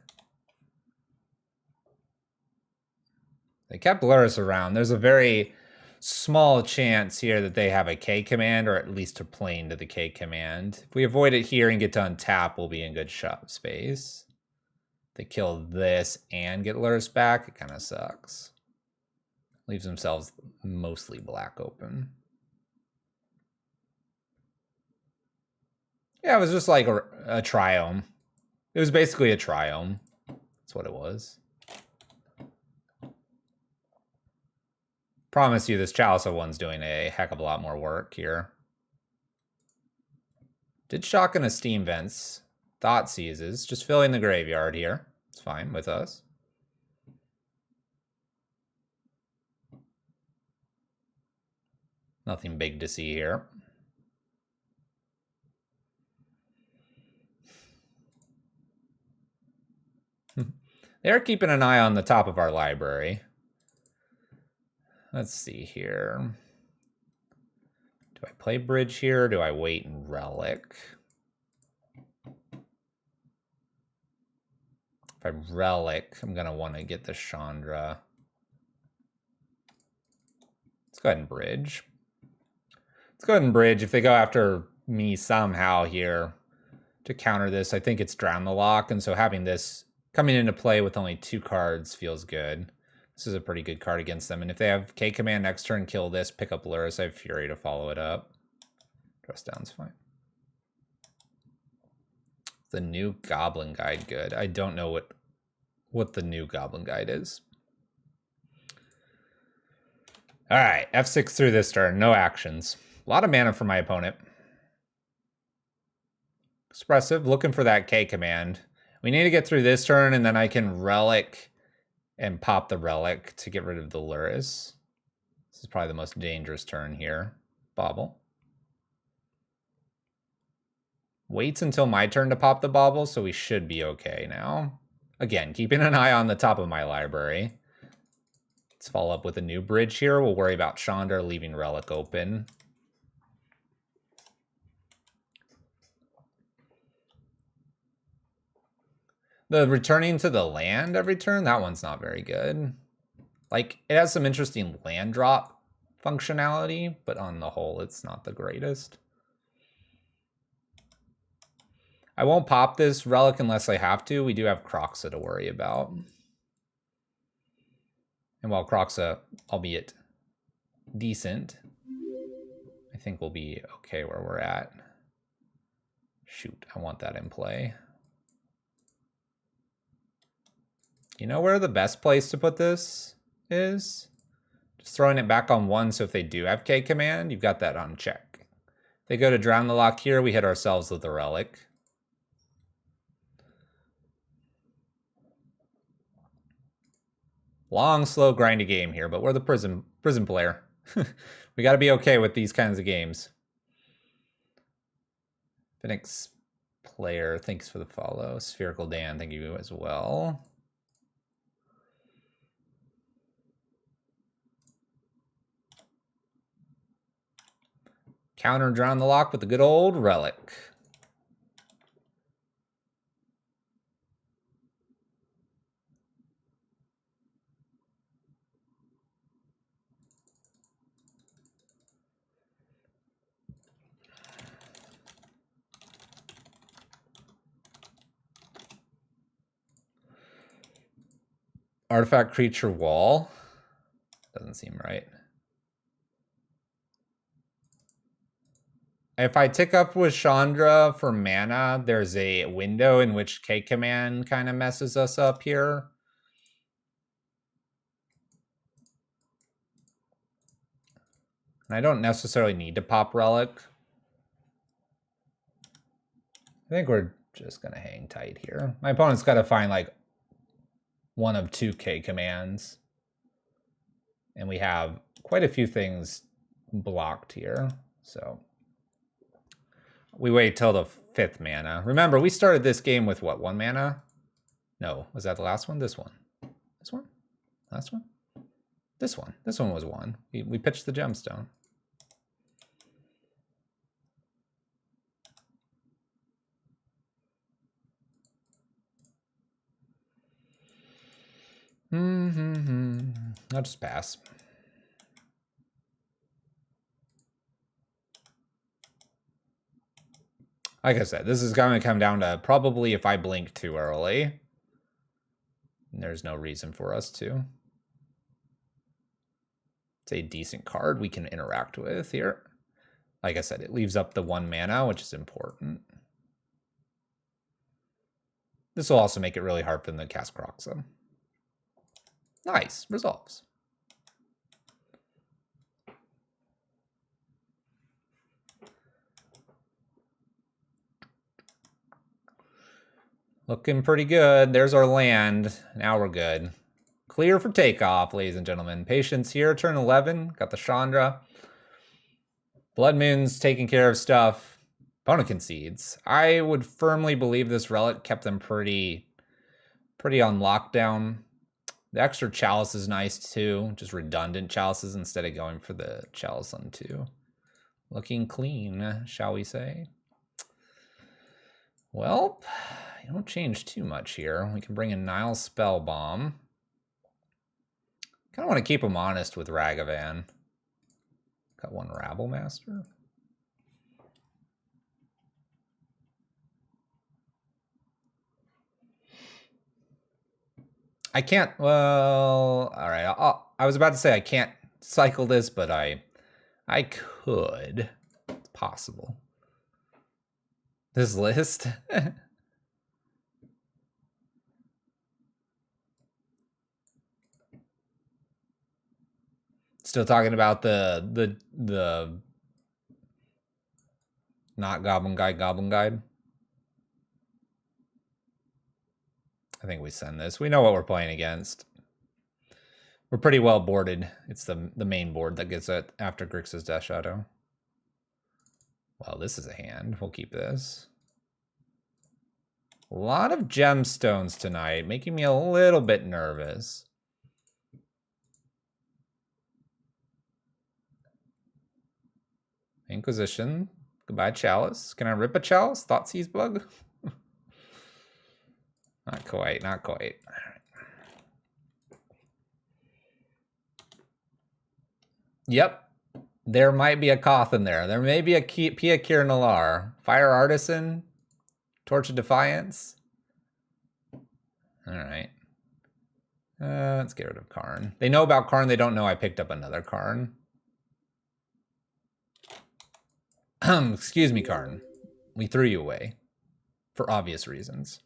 A: They kept Luris around. There's a very small chance here that they have a K command, or at least a plane to the K command. If we avoid it here and get to untap, we'll be in good shot space. They kill this and get Luris back. It kind of sucks. Leaves themselves mostly black open. Yeah, it was just like a triome. It was basically a triome. That's what it was. Promise you this Chalice one's doing a heck of a lot more work here. Did shotgun a Steam Vents. Thought seizes. Just filling the graveyard here. It's fine with us. Nothing big to see here. They're keeping an eye on the top of our library. Let's see here. Do I play bridge here, or do I wait and relic? If I relic, I'm gonna want to get the Chandra. Let's go ahead and bridge. Let's go ahead and bridge. If they go after me somehow here to counter this, I think it's Drown the Lock, and so having this coming into play with only 2 cards feels good. This is a pretty good card against them. And if they have K command next turn, kill this, pick up Luris, I have Fury to follow it up. Dress down's fine. The new Goblin Guide good. I don't know what the new Goblin Guide is. All right, F6 through this turn, no actions. A lot of mana for my opponent. Expressive, looking for that K command. We need to get through this turn, and then I can relic and pop the relic to get rid of the Luris. This is probably the most dangerous turn here. Bauble. Waits until my turn to pop the Bauble, so we should be okay now. Again, keeping an eye on the top of my library. Let's follow up with a new bridge here. We'll worry about Chandra leaving relic open. The returning to the land every turn, that one's not very good. Like, it has some interesting land drop functionality, but on the whole, it's not the greatest. I won't pop this relic unless I have to. We do have Kroxa to worry about. And while Kroxa, albeit decent, I think we'll be okay where we're at. Shoot, I want that in play. You know where the best place to put this is? Just throwing it back on 1, so if they do have K command, you've got that on check. If they go to Drown the Lock here, we hit ourselves with the relic. Long, slow, grindy game here, but we're the prison player. We got to be okay with these kinds of games. Phoenix player, thanks for the follow. Spherical Dan, thank you as well. Counter drawn the lock with the good old relic. Artifact creature wall. Doesn't seem right. If I tick up with Chandra for mana, there's a window in which K command kind of messes us up here. And I don't necessarily need to pop relic. I think we're just gonna hang tight here. My opponent's got to find like one of 2 K commands. And we have quite a few things blocked here. So we wait till the 5th mana. Remember, we started this game with what, 1 mana? No, was that the last one? This one. This one? Last one? This one. This one was 1. We pitched the gemstone. I'll just pass. Like I said, this is going to come down to probably if I blink too early. There's no reason for us to. It's a decent card we can interact with here. Like I said, it leaves up the 1 mana, which is important. This will also make it really hard for them to cast Croxa. Nice, resolves. Looking pretty good. There's our land. Now we're good. Clear for takeoff, ladies and gentlemen. Patience here, turn 11. Got the Chandra. Blood Moon's taking care of stuff. Opponent concedes. I would firmly believe this relic kept them pretty on lockdown. The extra chalice is nice too. Just redundant chalices instead of going for the chalice on 2. Looking clean, shall we say. Well, you don't change too much here. We can bring in Nile Spellbomb. Kind of want to keep him honest with Ragavan. Got 1 Rabble Master. I can't, well, all right. I was about to say I can't cycle this, but I could. It's possible. This list. Still talking about the not Goblin Guide. I think we send this. We know what we're playing against. We're pretty well boarded. It's the main board that gets it after Grixis Death Shadow. Well, this is a hand. We'll keep this. A lot of gemstones tonight, making me a little bit nervous. Inquisition. Goodbye, Chalice. Can I rip a Chalice? Thoughtseize Bug? Not quite, not quite. Yep. There might be a Koth in there. There may be a Pia Kirnalar. Fire Artisan. Torch of Defiance. Alright. Let's get rid of Karn. They know about Karn. They don't know I picked up another Karn. Excuse me, Karn. We threw you away. For obvious reasons.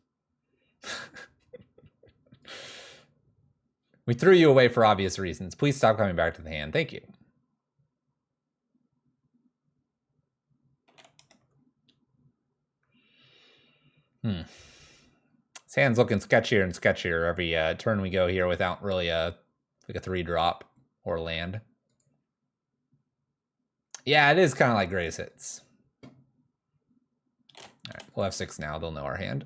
A: We threw you away for obvious reasons. Please stop coming back to the hand. Thank you. This hand's looking sketchier and sketchier every turn we go here without really like a 3-drop or land. Yeah, it is kind of like greatest hits. All right, we'll have 6 now. They'll know our hand.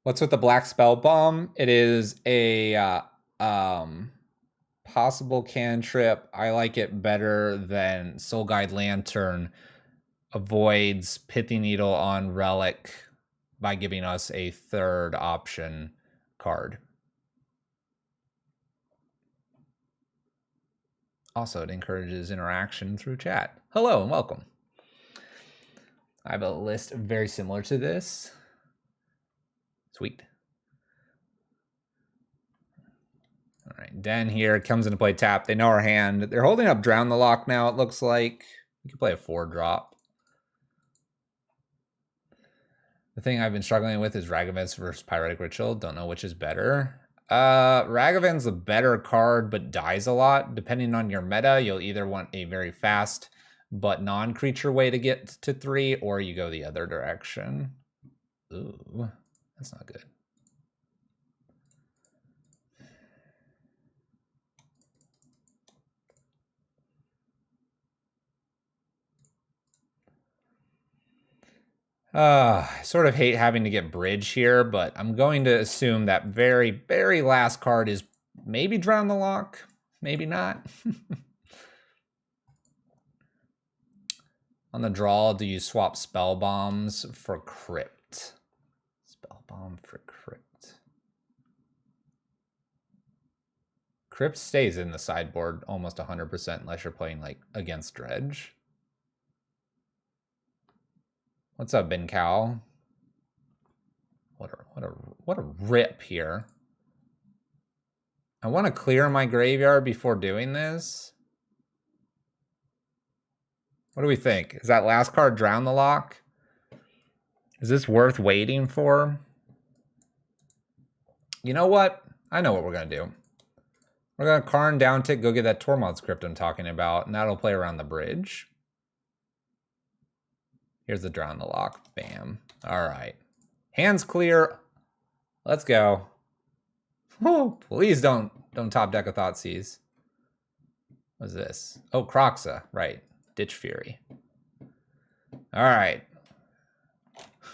A: What's with the black spell bomb? It is a possible cantrip. I like it better than Soul Guide Lantern. Avoids Pithy Needle on Relic by giving us a 3rd option card. Also, it encourages interaction through chat. Hello and welcome. I have a list very similar to this. Sweet. All right, Den here comes into play tap. They know our hand. They're holding up Drown the Lock now, it looks like. You can play a 4-drop. The thing I've been struggling with is Ragavan's versus Pyretic Ritual. Don't know which is better. Ragavan's the better card, but dies a lot. Depending on your meta, you'll either want a very fast but non-creature way to get to 3, or you go the other direction. Ooh, that's not good. I sort of hate having to get bridge here, but I'm going to assume that very, very last card is maybe Drown the Lock, maybe not. On the draw, do you swap Spell Bombs for Crypt? Spell Bomb for Crypt. Crypt stays in the sideboard almost 100% unless you're playing like against Dredge. What's up, Ben Cow? What a rip here. I want to clear my graveyard before doing this. What do we think? Is that last card Drown the Lock? Is this worth waiting for? You know what? I know what we're going to do. We're going to Karn downtick, go get that Tormod's Crypt I'm talking about, and that'll play around the bridge. Here's the Drown the Lock. Bam. All right. Hands clear. Let's go. Oh, please don't top deck a Thoughtseize. What's this? Oh, Croxa. Right. Ditch Fury. All right.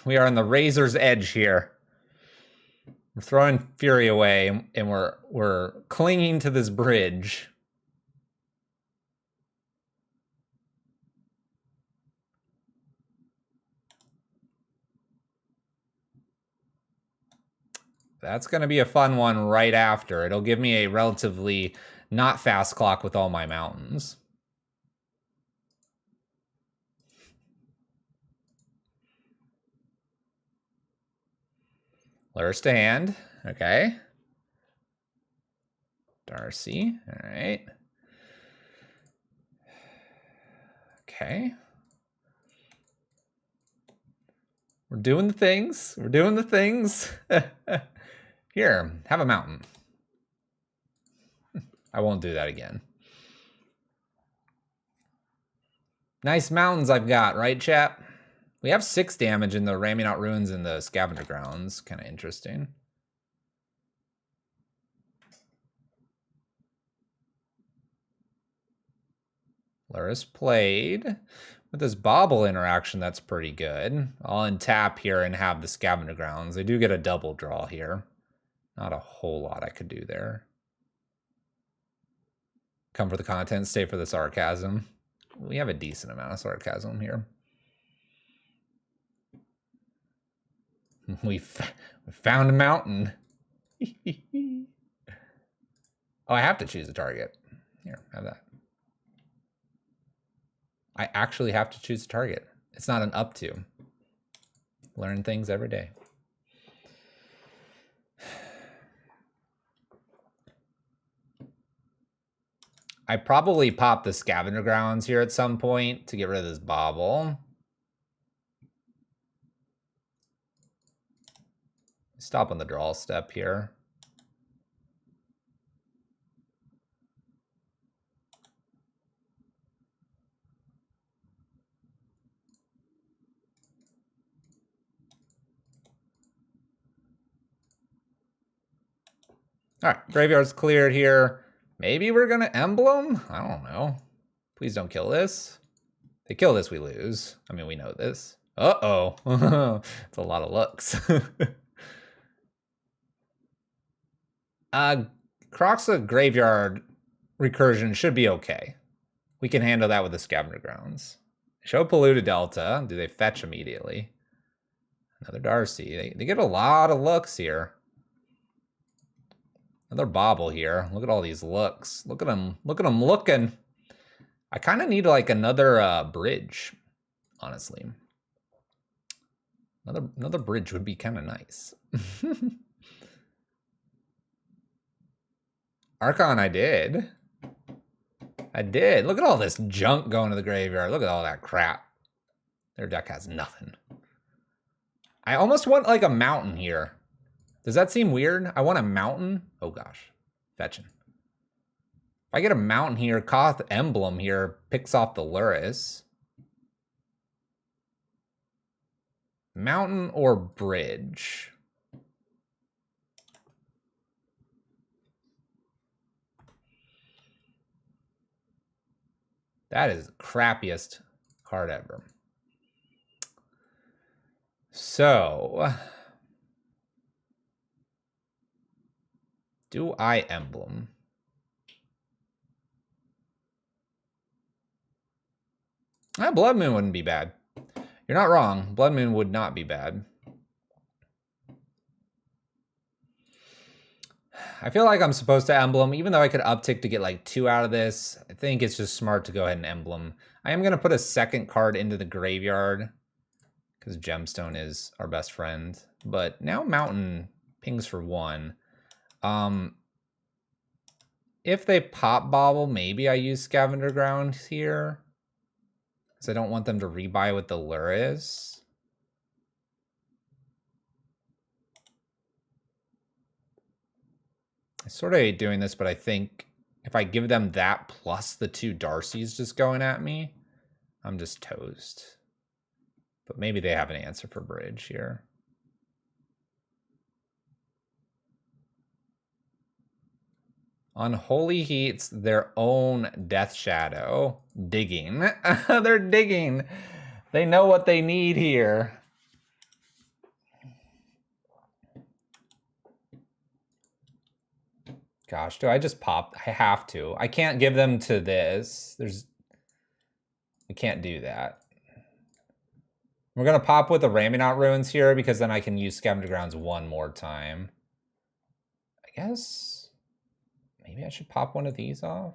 A: We are on the razor's edge here. We're throwing Fury away, and we're clinging to this bridge. That's going to be a fun one right after. It'll give me a relatively not fast clock with all my mountains. Lurrus to hand. Okay. Darcy. All right. Okay. We're doing the things. We're doing the things. Here, have a mountain. I won't do that again. Nice mountains I've got, right, chap? We have 6 damage in the Ramming Out Ruins and the Scavenger Grounds. Kind of interesting. Lurrus played. With this Bobble interaction, that's pretty good. I'll untap here and have the Scavenger Grounds. I do get a double draw here. Not a whole lot I could do there. Come for the content, stay for the sarcasm. We have a decent amount of sarcasm here. We found a mountain. Oh, I have to choose a target. Here, have that. I actually have to choose a target. It's not an up to. Learn things every day. I probably pop the Scavenger Grounds here at some point to get rid of this Bobble. Stop on the draw step here. All right, graveyard's cleared here. Maybe we're gonna Emblem? I don't know. Please don't kill this. If they kill this, we lose. I mean, we know this. Uh-oh. It's a lot of looks. Kroxa Graveyard Recursion should be okay. We can handle that with the Scavenger Grounds. Show Polluted Delta. Do they fetch immediately? Another Darcy. They get a lot of looks here. Another Bobble here. Look at all these looks. Look at them. Look at them looking. I kind of need like another bridge, honestly. Another bridge would be kind of nice. Archon, I did. Look at all this junk going to the graveyard. Look at all that crap. Their deck has nothing. I almost want like a mountain here. Does that seem weird? I want a mountain. Oh gosh, fetching. If I get a mountain here, Koth Emblem here picks off the Luris. Mountain or bridge? That is the crappiest card ever. So, do I Emblem? Blood Moon wouldn't be bad. You're not wrong. Blood Moon would not be bad. I feel like I'm supposed to Emblem, even though I could uptick to get like 2 out of this. I think it's just smart to go ahead and Emblem. I am going to put a second card into the graveyard because Gemstone is our best friend. But now Mountain pings for 1. If they pop Bobble, maybe I use Scavenger Ground here because I don't want them to rebuy with the Luris. I sort of hate doing this, but I think if I give them that plus the 2 Darcys just going at me, I'm just toast. But maybe they have an answer for bridge here. Unholy Heat's their own Death Shadow. Digging. They're digging. They know what they need here. Gosh, do I just pop? I have to. I can't give them to this. I can't do that. We're going to pop with the Raminot Ruins here because then I can use Scavenger Grounds 1 more time. I guess maybe I should pop one of these off.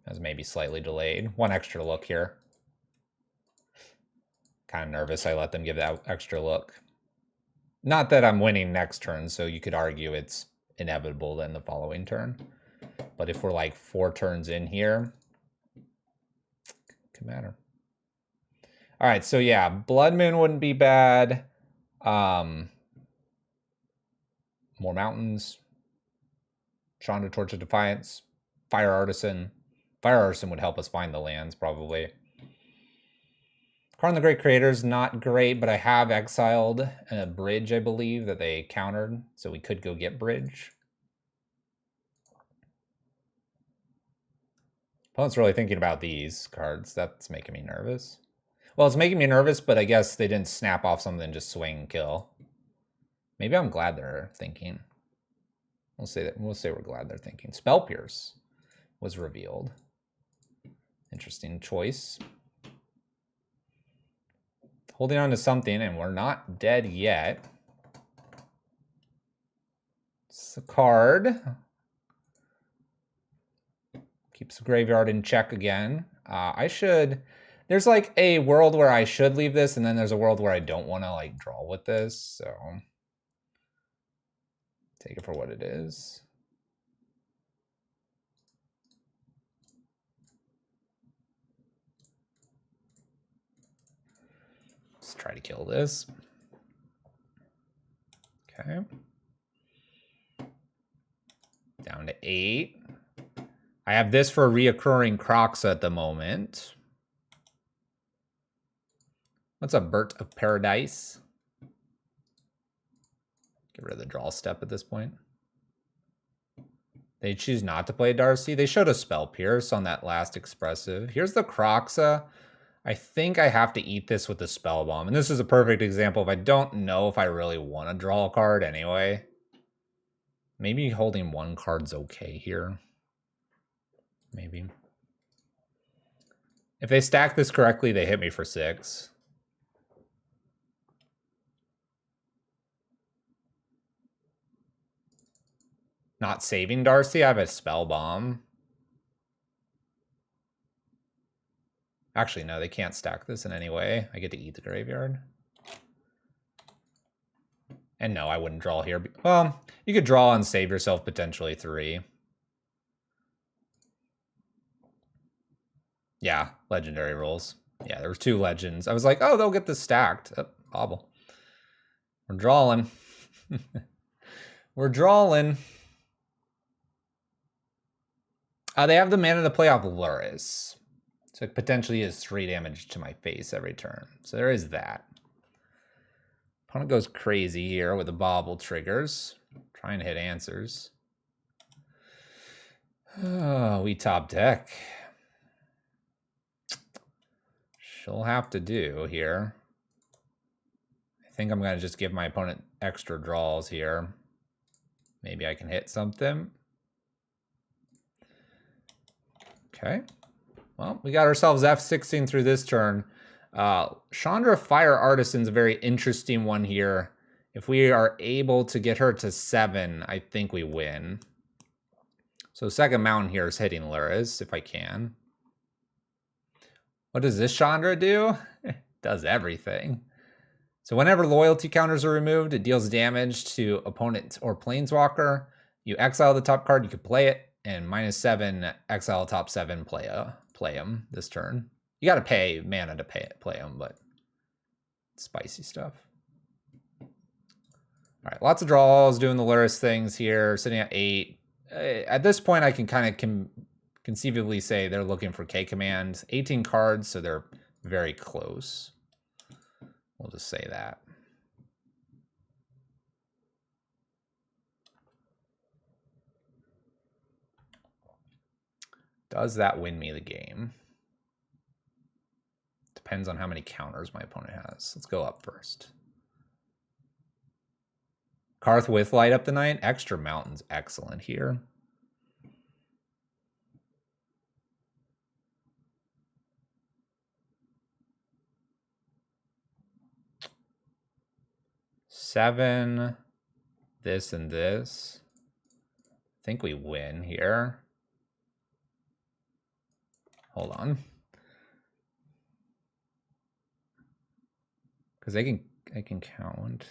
A: That's maybe slightly delayed. 1 extra look here. Kind of nervous I let them give that extra look. Not that I'm winning next turn, so you could argue it's inevitable then the following turn. But if we're like 4 turns in here, could matter. All right, so yeah, Blood Moon wouldn't be bad. More mountains. Chandra, Torch of Defiance. Fire Artisan. Fire Artisan would help us find the lands, probably. Karn the Great Creator's not great, but I have exiled a bridge, I believe, that they countered, so we could go get bridge. Opponent's really thinking about these cards. That's making me nervous. Well, it's making me nervous, but I guess they didn't snap off something and just swing and kill. Maybe I'm glad they're thinking. We'll say we're glad they're thinking. Spell Pierce was revealed. Interesting choice. Holding on to something, and we're not dead yet. It's a card. Keeps the graveyard in check again. There's like a world where I should leave this, and then there's a world where I don't want to like draw with this, so take it for what it is. Let's try to kill this. Okay. Down to 8. I have this for a reoccurring Kroxa at the moment. What's a Bird of Paradise? Get rid of the draw step at this point. They choose not to play Darcy. They showed a Spell Pierce on that last expressive. Here's the Croxa. I think I have to eat this with the Spell Bomb. And this is a perfect example of I don't know if I really want to draw a card anyway. Maybe holding one card's okay here. Maybe. If they stack this correctly, they hit me for 6. Not saving Darcy, I have a Spell Bomb. Actually, no, they can't stack this in any way. I get to eat the graveyard. And no, I wouldn't draw here. Well, you could draw and save yourself potentially 3. Yeah, legendary rolls. Yeah, there was 2 legends. I was like, oh, they'll get this stacked. Oh, bobble. We're drawing. We're drawing. They have the mana to play off Luris. So it potentially is 3 damage to my face every turn. So there is that. Opponent goes crazy here with the bobble triggers. Trying to hit answers. Oh, we top deck. She'll have to do here. I think I'm going to just give my opponent extra draws here. Maybe I can hit something. Okay. Well, we got ourselves F16 through this turn. Chandra Fire Artisan's a very interesting one here. If we are able to get her to 7, I think we win. So second mountain here is hitting Luris, if I can. What does this Chandra do? It does everything. So whenever loyalty counters are removed, it deals damage to opponent or planeswalker. You exile the top card, you can play it, and -7, exile top 7, play them this turn. You got to pay mana to play them, but spicy stuff. All right, lots of draws, doing the Luris things here, sitting at 8. At this point, I can kind of conceivably say they're looking for K command. 18 cards, so they're very close. We'll just say that. Does that win me the game? Depends on how many counters my opponent has. Let's go up first. Koth with Light Up the Night. Extra Mountain's excellent here. Seven, this and this. I think we win here. Hold on. Because I can count.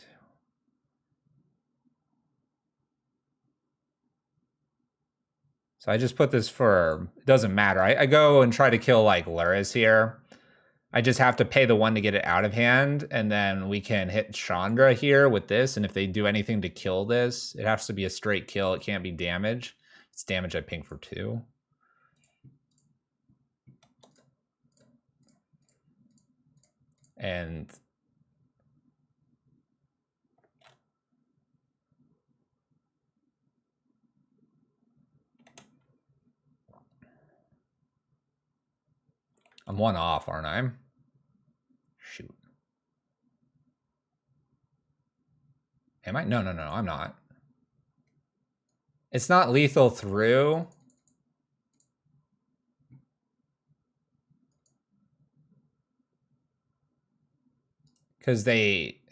A: So I just put this for, it doesn't matter. I go and try to kill like Luris here. I just have to pay the 1 to get it out of hand, and then we can hit Chandra here with this, and if they do anything to kill this, it has to be a straight kill. It can't be damage. It's damage I ping for 2. And I'm 1 off, aren't I? Shoot. Am I? No, I'm not. It's not lethal through. Because they...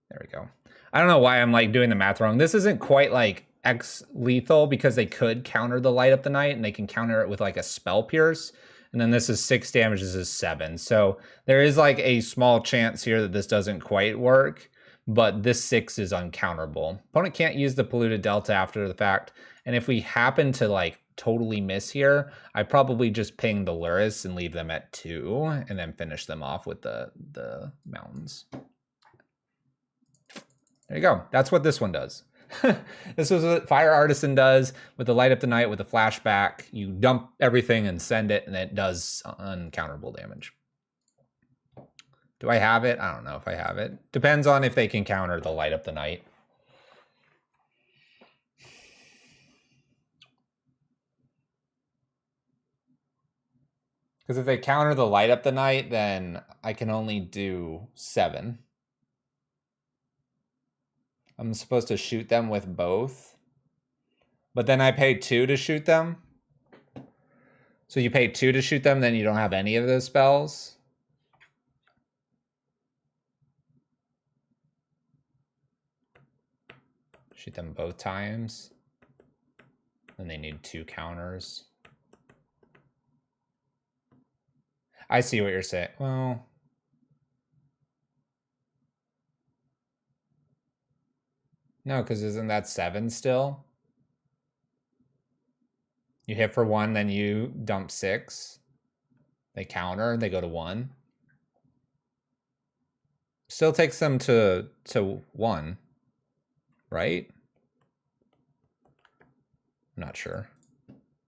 A: There we go. I don't know why I'm like doing the math wrong. This isn't quite like X lethal because they could counter the Light Up the Night and they can counter it with like a Spell Pierce. And then this is 6 damage, this is 7. So there is like a small chance here that this doesn't quite work, but this 6 is uncounterable. Opponent can't use the Polluted Delta after the fact. And if we happen to like totally miss here, I probably just ping the Luris and leave them at 2 and then finish them off with the mountains. There you go. That's what this one does. This is what Fire Artisan does with the Light Up the Night with the flashback. You dump everything and send it, and it does uncounterable damage. Do I have it? I don't know if I have it. Depends on if they can counter the Light Up the Night. Because if they counter the light up the night, then I can only do 7. I'm supposed to shoot them with both. But then I pay 2 to shoot them. So you pay 2 to shoot them, then you don't have any of those spells. Shoot them both times. And they need 2 counters. I see what you're saying. Well, no, because isn't that 7 still? You hit for 1, then you dump 6. They counter, they go to 1. Still takes them to 1, right? I'm not sure.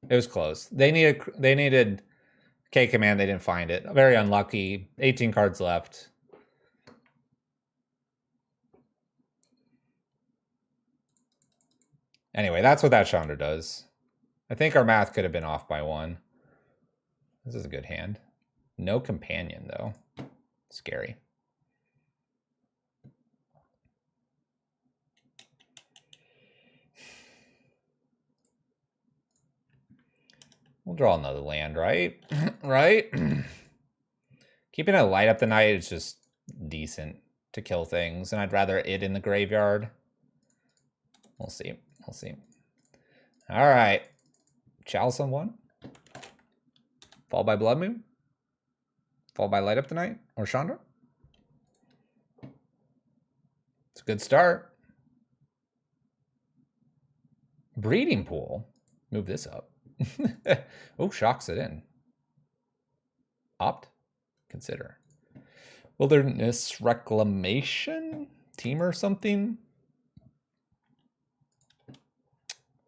A: It was close. They needed K command, they didn't find it. Very unlucky. 18 cards left. Anyway, that's what that Chandra does. I think our math could have been off by 1. This is a good hand. No companion, though. Scary. We'll draw another land, right? Right? Keeping it light up the night is just decent to kill things, and I'd rather it in the graveyard. We'll see. We'll see. All right. Chalice on 1. Fall by Blood Moon. Fall by Light Up the Night or Chandra. It's a good start. Breeding Pool. Move this up. Oh, shocks it in. Opt. Consider. Wilderness Reclamation? Team or something?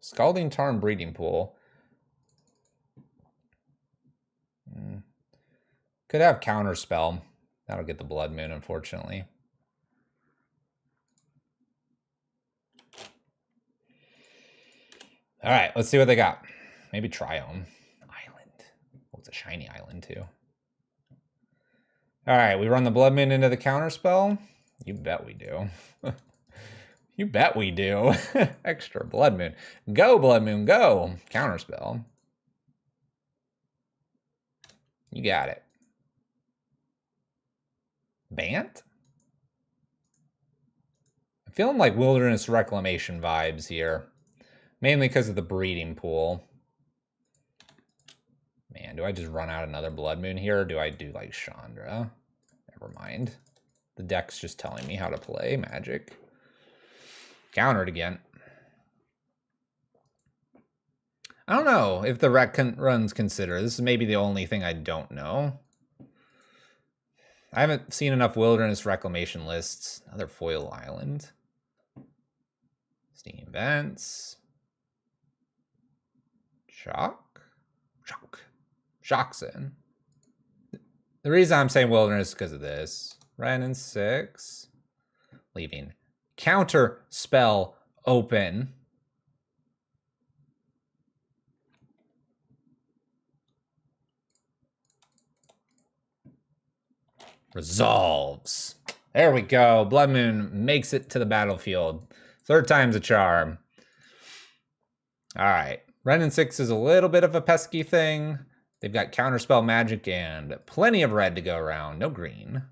A: Scalding Tarn Breeding Pool. Could have Counter Spell. That'll get the Blood Moon, unfortunately. All right, let's see what they got. Maybe Triome. Island. Oh, it's a shiny island, too. All right, we run the Blood Moon into the Counter Spell. You bet we do. You bet we do. Extra Blood Moon. Go, Blood Moon, go. Counter Spell. You got it. Bant? I'm feeling like Wilderness Reclamation vibes here. Mainly because of the Breeding Pool. Man, do I just run out another Blood Moon here, or do I do like Chandra? Never mind. The deck's just telling me how to play Magic. Countered again. I don't know if the rec runs consider. This is maybe the only thing I don't know. I haven't seen enough Wilderness Reclamation lists. Another Foil Island. Steam Vents. Shock? Shock. Shock's in. The reason I'm saying Wilderness is because of this. Ren and 6. Leaving Counter Spell open. Resolves. There we go. Blood Moon makes it to the battlefield. 3rd time's a charm. All right. Ren and 6 is a little bit of a pesky thing. They've got Counterspell Magic and plenty of red to go around. No green.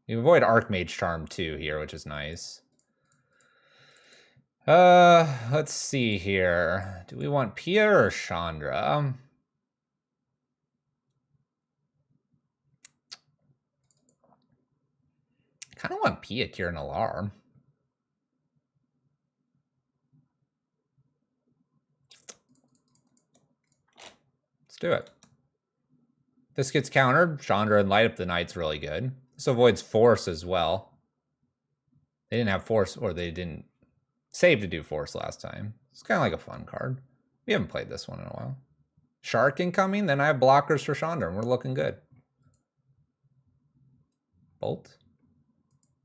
A: You avoid Archmage Charm too here, which is nice. Let's see here. Do we want Pia or Chandra? I kind of want Pia here in Alarm. Let's do it. This gets countered. Chandra and Light Up the Night's really good. This avoids Force as well. They didn't have Force, or they didn't save to do Force last time. It's kind of like a fun card. We haven't played this one in a while. Shark incoming, then I have blockers for Chandra, and we're looking good. Bolt.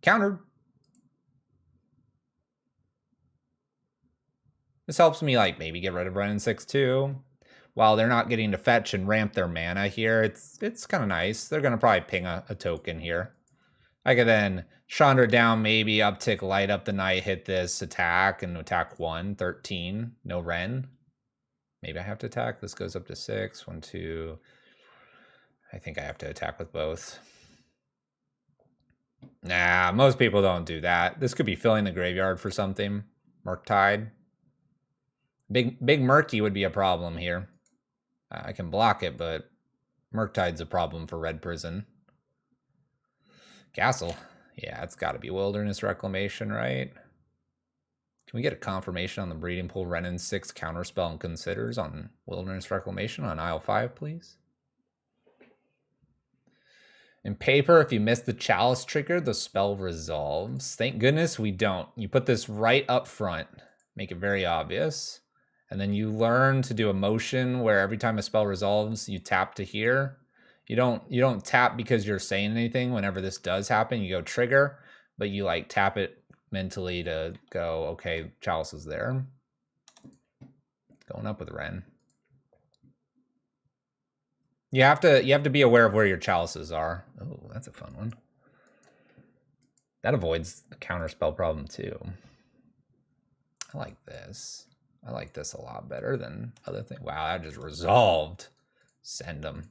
A: Countered. This helps me, like, maybe get rid of Ren and 6 too. while they're not getting to fetch and ramp their mana here, it's kind of nice. They're going to probably ping a token here. I could then Chandra down, maybe uptick, light up the night, hit this attack, and attack 1, 13. No Ren. Maybe I have to attack. This goes up to 6. 1, 2. I think I have to attack with both. Nah, most people don't do that. This could be filling the graveyard for something. Murktide. Big Murky would be a problem here. I can block it, but Murktide's a problem for Red Prison. Castle. Yeah, it's got to be Wilderness Reclamation, right? Can we get a confirmation on the Breeding Pool Renin 6 Counterspell and Considers on Wilderness Reclamation on aisle 5, please? In paper, if you miss the Chalice trigger, the spell resolves. Thank goodness we don't. You put this right up front. Make it very obvious. And then you learn to do a motion where every time a spell resolves, you tap to here. You don't tap because you're saying anything whenever this does happen. You go trigger, but you like tap it mentally to go, okay, Chalice is there. Going up with Ren. You have to be aware of where your chalices are. Oh, that's a fun one. That avoids the counterspell problem too. I like this. I like this a lot better than other things. Wow, that just resolved. Send them.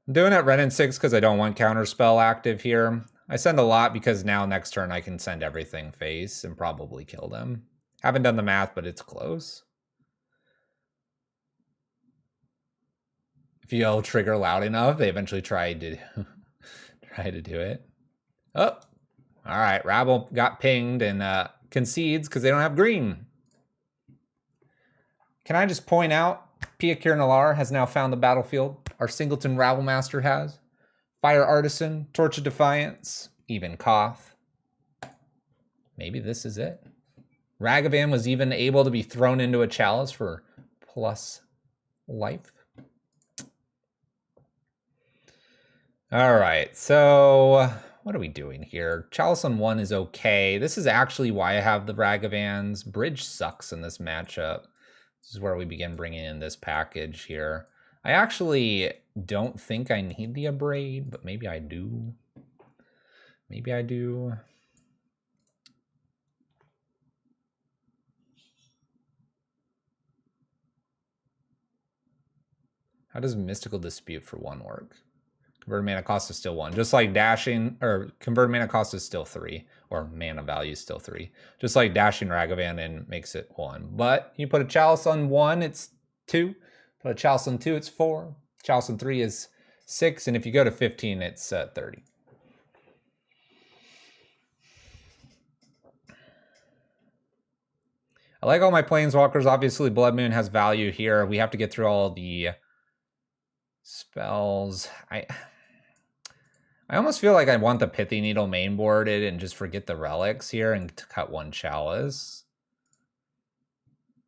A: I'm doing it Renin 6 because I don't want counterspell active here. I send a lot because now next turn I can send everything face and probably kill them. Haven't done the math, but it's close. If you yell trigger loud enough, they eventually try to do it. Oh, all right. Rabble got pinged and concedes because they don't have green. Can I just point out, Pia Kirnalar has now found the battlefield. Our Singleton Rabble Master has. Fire Artisan, Torch of Defiance, even Koth. Maybe this is it. Ragavan was even able to be thrown into a chalice for plus life. All right, so what are we doing here? Chalice on 1 is okay. This is actually why I have the Ragavans. Bridge sucks in this matchup. This is where we begin bringing in this package here. I actually don't think I need the Abrade, but maybe I do. Maybe I do. How does Mystical Dispute for 1 work? Converted mana cost is still 1. Just like dashing, or converted mana cost is still 3. Or mana value is still 3. Just like dashing Ragavan in makes it 1. But you put a Chalice on 1, it's 2. Put a Chalice on 2, it's 4. Chalice on 3 is 6. And if you go to 15, it's 30. I like all my Planeswalkers. Obviously, Blood Moon has value here. We have to get through all the spells. I almost feel like I want the Pithy Needle mainboarded and just forget the relics here and to cut 1 Chalice.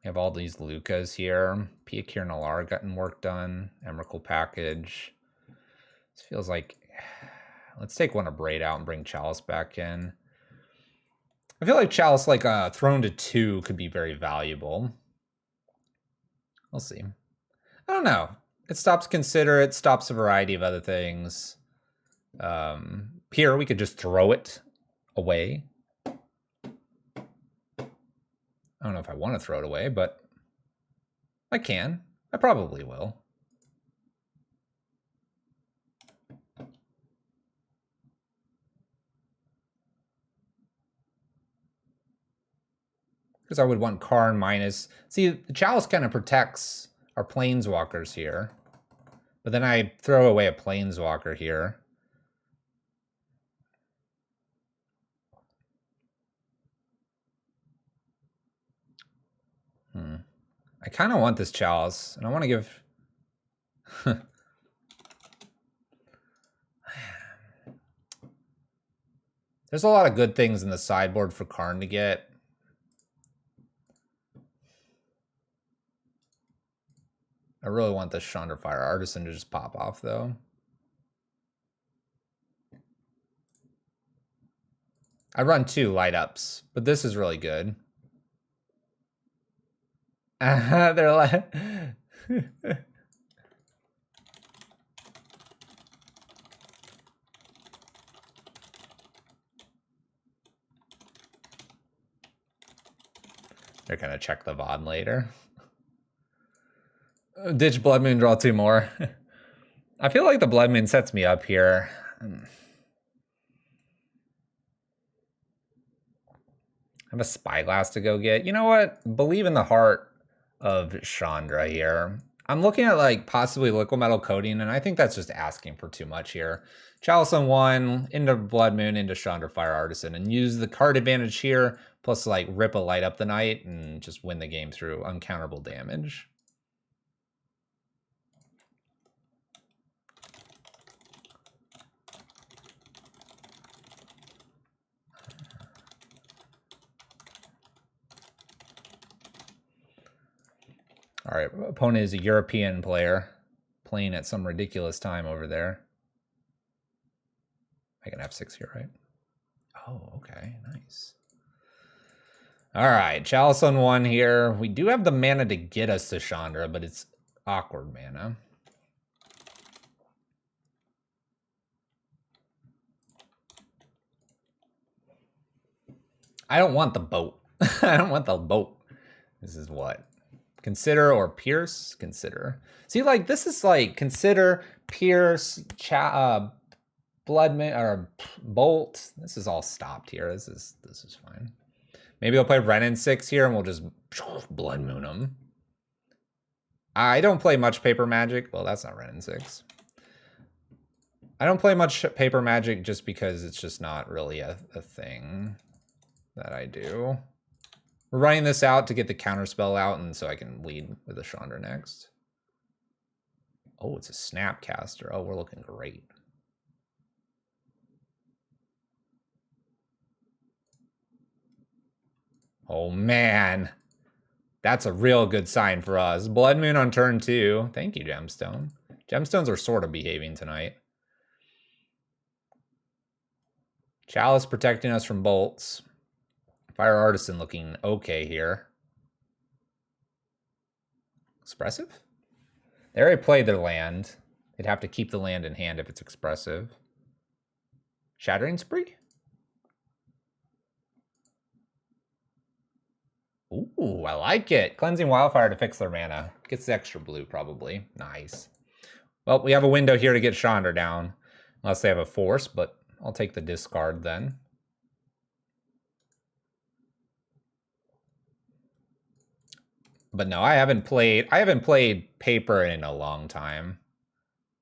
A: We have all these Lukkas here. Pia Kirnalar gotten work done. Emrakul package. This feels like... Let's take 1 Abrade out and bring Chalice back in. I feel like Chalice, like thrown to 2, could be very valuable. We'll see. I don't know. It stops Consider, it stops a variety of other things. Here, we could just throw it away. I don't know if I want to throw it away, but I can. I probably will. Because I would want Karn minus... See, the Chalice kind of protects our Planeswalkers here. But then I throw away a Planeswalker here. I kind of want this Chalice, and I want to give... There's a lot of good things in the sideboard for Karn to get. I really want this Chandra Fire Artisan to just pop off, though. I run 2 light ups, but this is really good. They're like... They're gonna check the VOD later. Ditch Blood Moon, draw 2 more. I feel like the Blood Moon sets me up here. I have a Spyglass to go get. You know what? Believe in the heart of Chandra here. I'm looking at like possibly liquid metal coating, and I think that's just asking for too much here. Chalice on 1, into Blood Moon, into Chandra Fire Artisan, and use the card advantage here, plus like rip a Light Up the Night, and just win the game through uncounterable damage. All right, opponent is a European player playing at some ridiculous time over there. I can F6 here, right? Oh, okay, nice. All right, Chalice on 1 here. We do have the mana to get us to Chandra, but it's awkward mana. I don't want the boat. I don't want the boat. This is what? Consider or Pierce? Consider. See, like, this is like Consider, Pierce, Blood Moon, or Bolt. This is all stopped here. This is fine. Maybe I'll play Ren in 6 here, and we'll just Blood Moon them. I don't play much Paper Magic. Well, that's not Ren in 6. I don't play much Paper Magic just because it's just not really a thing that I do. We're running this out to get the counterspell out, and so I can lead with a Chandra next. Oh, it's a Snapcaster. Oh, we're looking great. Oh, man. That's a real good sign for us. Blood Moon on turn 2. Thank you, Gemstone. Gemstones are sort of behaving tonight. Chalice protecting us from bolts. Fire Artisan looking okay here. Expressive? They already played their land. They'd have to keep the land in hand if it's expressive. Shattering Spree? Ooh, I like it. Cleansing Wildfire to fix their mana. Gets the extra blue, probably. Nice. Well, we have a window here to get Chandra down. Unless they have a force, but I'll take the discard then. But no, I haven't played Paper in a long time.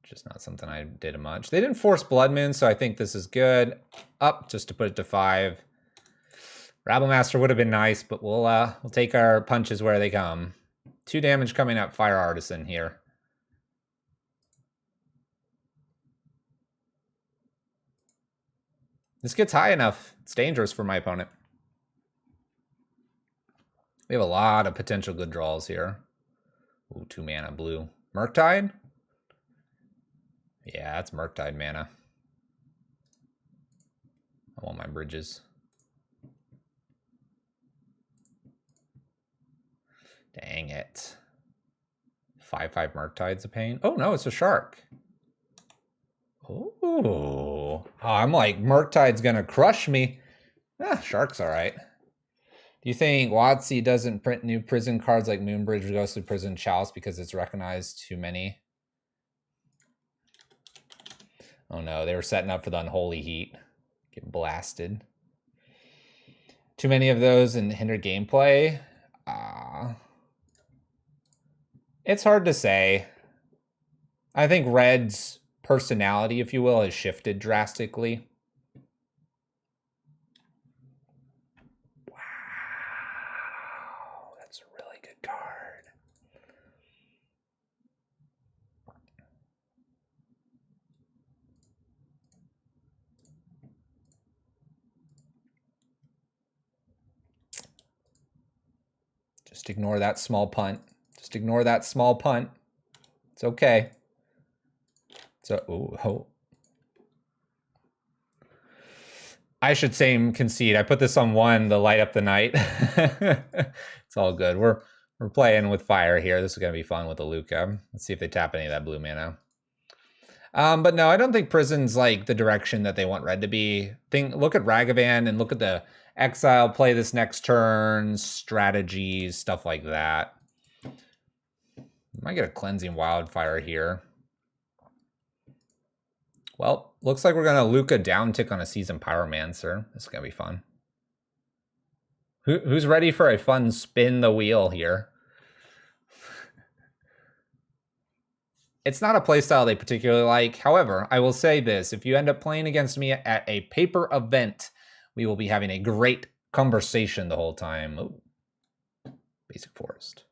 A: Just not something I did much. They didn't force Blood Moon, so I think this is good. Up just to put it to 5. Rabble Master would have been nice, but we'll take our punches where they come. 2 damage coming up Fire Artisan here. This gets high enough. It's dangerous for my opponent. We have a lot of potential good draws here. Ooh, 2 mana blue. Murktide? Yeah, that's Murktide mana. I want my bridges. Dang it. 5/5 Murktide's a pain. Oh, no, it's a shark. Oh, I'm like, Murktide's gonna crush me. Shark's all right. Do you think WotC doesn't print new prison cards like Moonbridge, Ghostly Prison, Chalice because it's recognized too many? Oh no, they were setting up for the Unholy Heat. Get blasted. Too many of those and hinder gameplay? It's hard to say. I think Red's personality, if you will, has shifted drastically. Wow, that's a really good card. Just ignore that small punt. Just ignore that small punt. It's okay. So, oh. I should say concede. I put this on 1 to light up the night. It's all good. We're We're playing with fire here. This is going to be fun with the Lukka. Let's see if they tap any of that blue mana. But no, I don't think Prison's like the direction that they want red to be. Look at Ragavan and look at the exile, play this next turn, strategies, stuff like that. Might get a cleansing wildfire here. Well, looks like we're gonna Lukka down tick on a seasoned pyromancer. This is gonna be fun. Who's ready for a fun spin the wheel here? It's not a playstyle they particularly like. However, I will say this. If you end up playing against me at a paper event, we will be having a great conversation the whole time. Ooh. Basic Forest.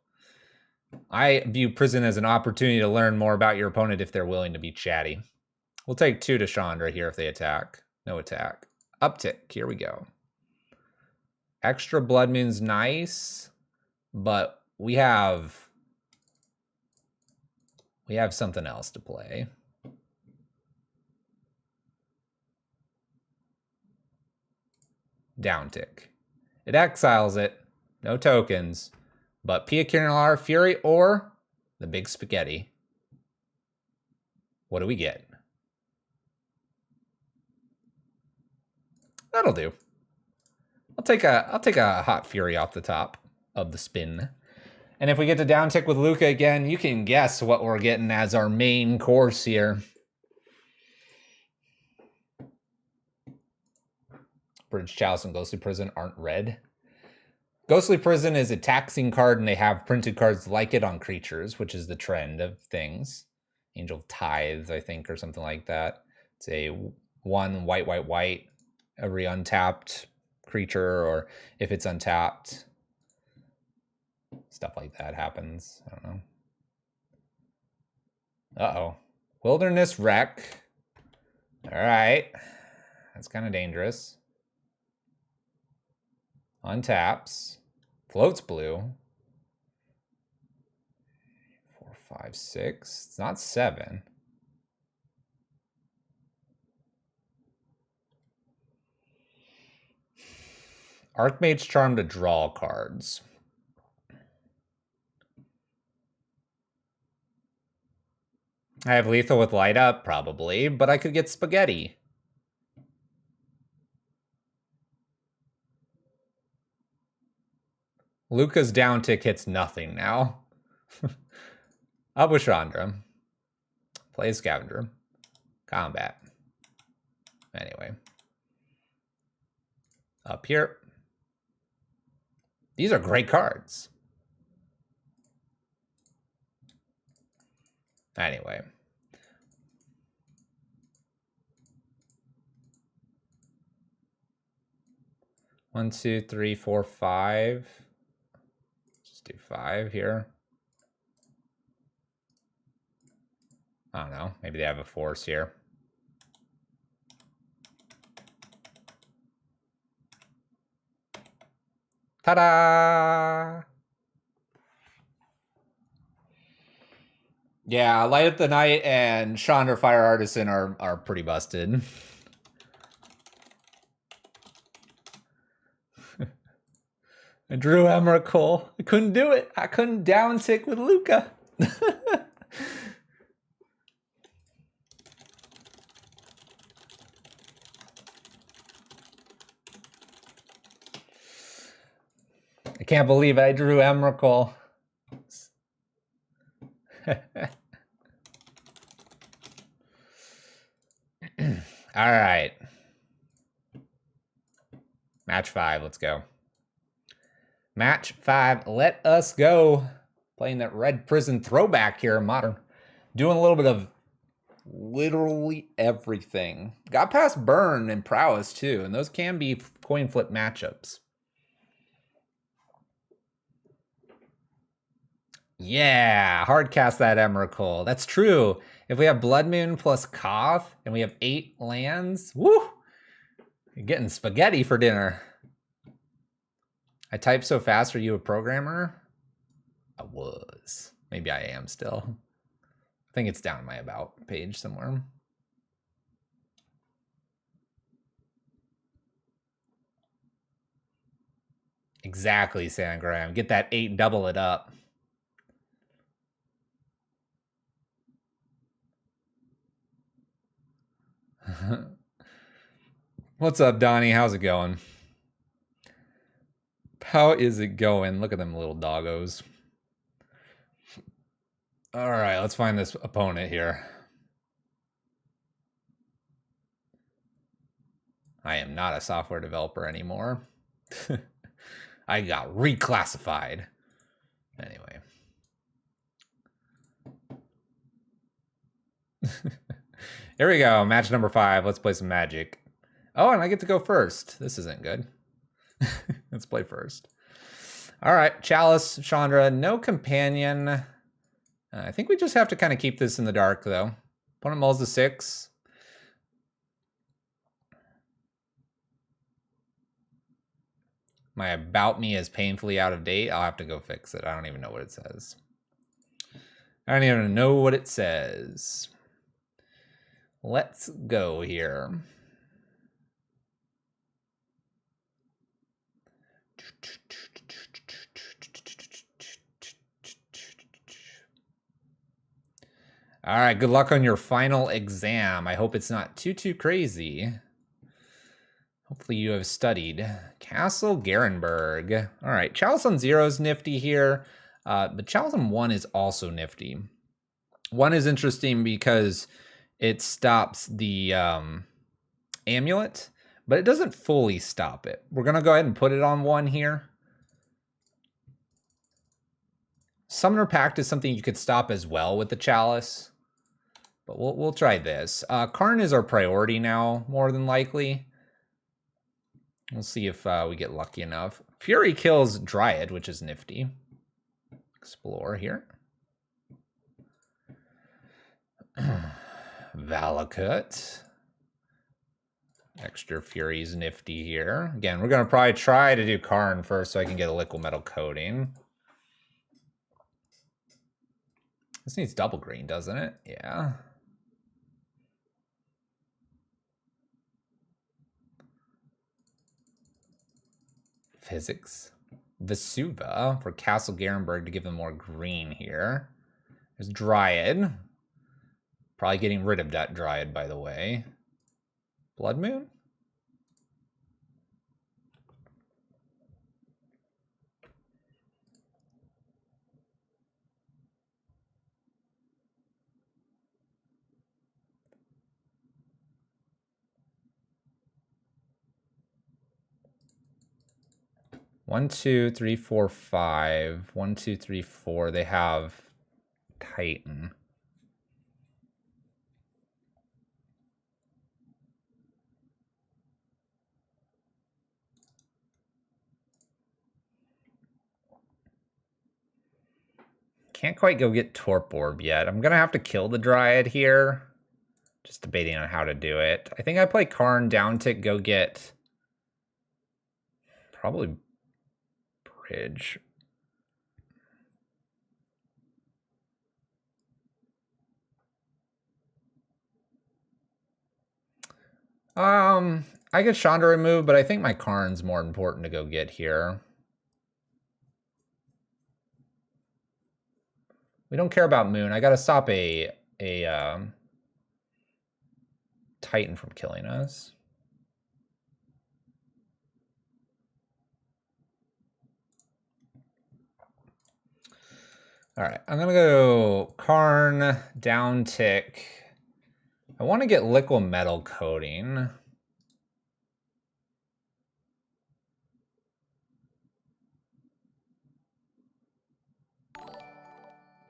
A: I view Prison as an opportunity to learn more about your opponent if they're willing to be chatty. We'll take 2 to Chandra here if they attack. No attack. Uptick. Here we go. Extra Blood Moon's nice, but we have something else to play. Downtick. It exiles it. No tokens. But Pia Kirinalar, Fury, or the big spaghetti. What do we get? That'll do. I'll take a hot Fury off the top of the spin. And if we get to downtick with Lukka again, you can guess what we're getting as our main course here. Bridge Chalice and Ghostly Prison aren't red. Ghostly Prison is a taxing card, and they have printed cards like it on creatures, which is the trend of things. Angel of Tithes, I think, or something like that. It's a 1 white, every untapped creature, or if it's untapped, stuff like that happens. I don't know. Uh-oh. Wilderness Wreck. All right. That's kind of dangerous. Untaps. Floats blue. 4, 5, 6. It's not 7. Archmage's Charm to draw cards. I have lethal with light up, probably, but I could get spaghetti. Lukka's down tick hits nothing now. Up with Chandra. Play Scavenger. Combat. Anyway. Up here. These are great cards. Anyway. One, 2, 3, 4, 5. Just do 5 here. I don't know. Maybe they have a force here. Ta-da! Yeah, Light Up the Night and Chandra Fire Artisan are pretty busted. I drew Emrakul. I couldn't do it. I couldn't down tick with Lukka. I can't believe I drew Emrakul. All right. Match 5. Let's go. Match 5. Let us go. Playing that Red Prison Throwback here in Modern. Doing a little bit of literally everything. Got past Burn and Prowess too, and those can be coin flip matchups. Yeah, hard cast that Emrakul. That's true. If we have Blood Moon plus Koth and we have 8 lands, woo! You're getting spaghetti for dinner. I type so fast. Are you a programmer? I was. Maybe I am still. I think it's down my about page somewhere. Exactly, Sangram. Get that 8, double it up. What's up, Donnie? How's it going? How is it going? Look at them little doggos. All right, let's find this opponent here. I am not a software developer anymore. I got reclassified. Anyway. Here we go. Match number 5. Let's play some Magic. Oh, and I get to go first. This isn't good. Let's play first. All right. Chalice, Chandra, no companion. I think we just have to kind of keep this in the dark, though. Opponent mulls the 6. My about me is painfully out of date. I'll have to go fix it. I don't even know what it says. I don't even know what it says. Let's go here. All right, good luck on your final exam. I hope it's not too crazy. Hopefully you have studied. Castle Garenberg. All right, Chalice on 0 is nifty here, but Chalice on 1 is also nifty. 1 is interesting because it stops the amulet, but it doesn't fully stop it. We're going to go ahead and put it on 1 here. Summoner Pact is something you could stop as well with the Chalice, but we'll try this. Karn is our priority now, more than likely. We'll see if we get lucky enough. Fury kills Dryad, which is nifty. Explore here. Valakut. Extra Fury's nifty here. Again, we're going to probably try to do Karn first so I can get a liquid metal coating. This needs double green, doesn't it? Yeah. Physics. Vesuva for Castle Garenberg to give them more green here. There's Dryad. Probably getting rid of that Dryad, by the way. Blood Moon? One, two, three, four, 5. 1, 2, 3, 4. They have Titan. Can't quite go get Torp Orb yet. I'm going to have to kill the Dryad here. Just debating on how to do it. I think I play Karn down tick, go get probably Bridge. I get Chandra removed, but I think my Karn's more important to go get here. We don't care about Moon. I gotta stop a Titan from killing us. All right, I'm gonna go Karn, down tick. I want to get liquid metal coating.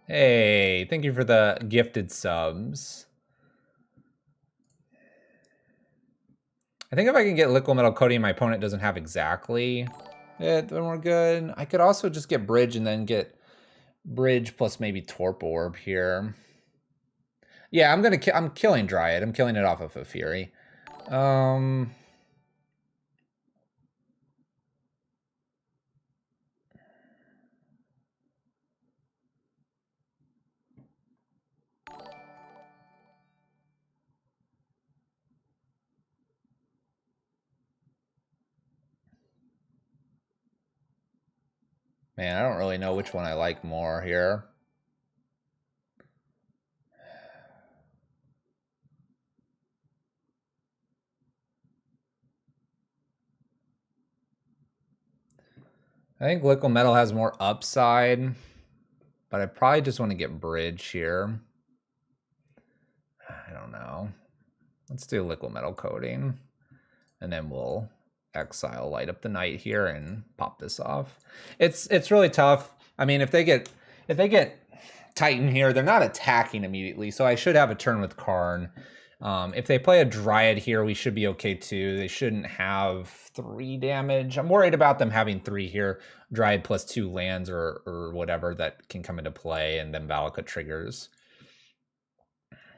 A: Hey, thank you for the gifted subs. I think if I can get liquid metal coating, my opponent doesn't have exactly it, then we're good. I could also just get Bridge and then get Bridge plus maybe Torp Orb here. Yeah, I'm killing Dryad. I'm killing it off of a Fury. Man, I don't really know which one I like more here. I think liquid metal has more upside, but I probably just want to get bridge here. I don't know. Let's do liquid metal coating, and then we'll exile light up the night here and pop this off. It's really tough. I mean, if they get Titan here, they're not attacking immediately, so I should have a turn with Karn. If they play a Dryad here, we should be okay too. They shouldn't have 3 damage. I'm worried about them having 3 here. Dryad plus 2 lands or whatever that can come into play, and then Valakut triggers.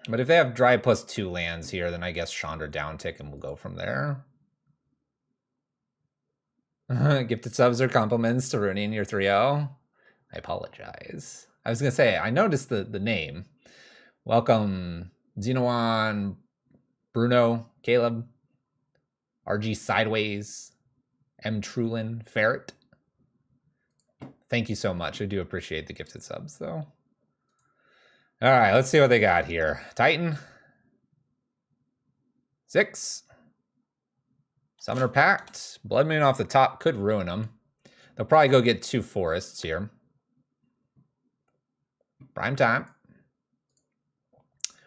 A: But if they have Dryad plus 2 lands here, then I guess Chandra downtick and we'll go from there. Gifted subs or compliments to ruining your 3-0. I apologize. I was going to say, I noticed the name. Welcome, Xenowan, Bruno, Caleb, RG Sideways, M. Trulin, Ferret. Thank you so much. I do appreciate the gifted subs, though. All right, let's see what they got here. Titan. 6. Summoner Pact. Blood Moon off the top could ruin them. They'll probably go get 2 forests here. Prime time.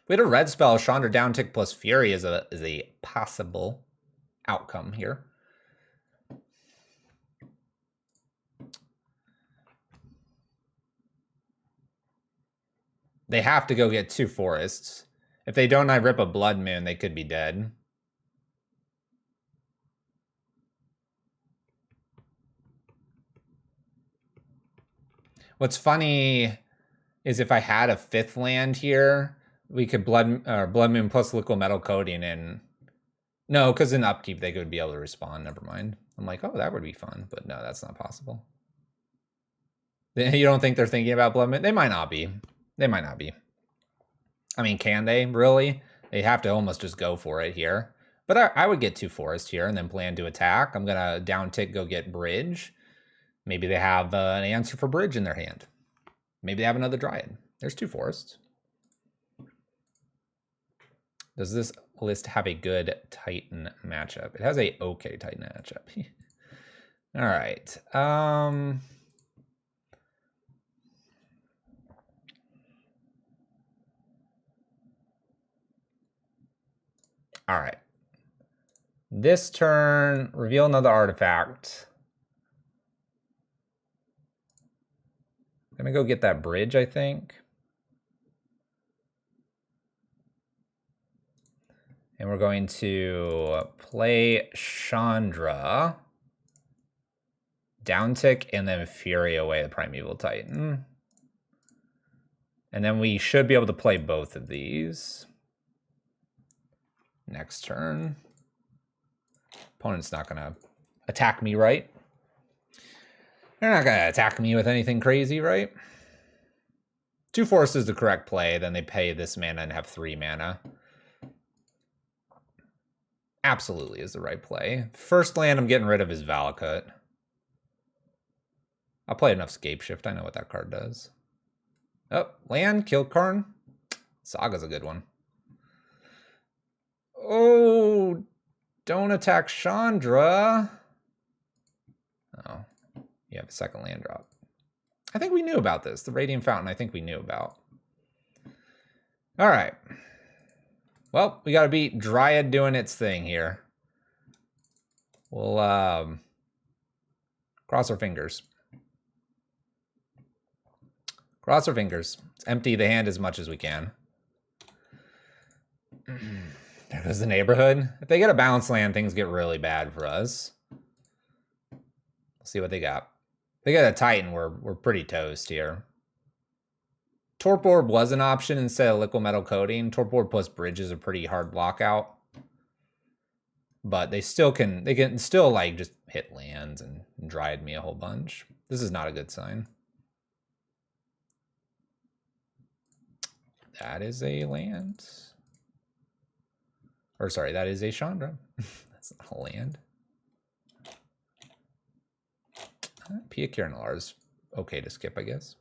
A: We had a red spell, Chandra downtick plus Fury is a possible outcome here. They have to go get 2 forests. If they don't, I rip a Blood Moon, they could be dead. What's funny is if I had a 5th land here, we could Blood Moon plus liquid metal coating and no, because in upkeep they could be able to respond. Never mind. I'm like, oh, that would be fun, but no, that's not possible. You don't think they're thinking about Blood Moon? They might not be. They might not be. I mean, can they really? They have to almost just go for it here. But I would get 2 forests here and then plan to attack. I'm gonna downtick, go get bridge. Maybe they have an answer for bridge in their hand. Maybe they have another Dryad. There's 2 forests. Does this list have a good Titan matchup? It has a okay Titan matchup. All right. All right. This turn, reveal another artifact. I'm gonna go get that bridge, I think. And we're going to play Chandra, downtick, and then Fury away the Primeval Titan. And then we should be able to play both of these. Next turn. Opponent's not gonna attack me, right? They're not gonna attack me with anything crazy, right? 2 forests is the correct play, then they pay this mana and have 3 mana. Absolutely is the right play. First land I'm getting rid of is Valakut. I'll play enough Scape Shift. I know what that card does. Oh, land, kill Karn. Saga's a good one. Oh, don't attack Chandra. Oh, you have a 2nd land drop. I think we knew about this. The Radiant Fountain, I think we knew about. All right. Well, we got to beat Dryad doing its thing here. We'll cross our fingers. Cross our fingers. Let's empty the hand as much as we can. There goes the neighborhood. If they get a bounce land, things get really bad for us. Let's see what they got. If they get a Titan, we're pretty toast here. Torp Orb was an option instead of liquid metal coating. Torp Orb plus bridge is a pretty hard lockout. But they can still like just hit lands and Dryad me a whole bunch. This is not a good sign. That is a land. Or sorry, that is a Chandra. That's not a land. Pia Kiranlar's okay to skip, I guess.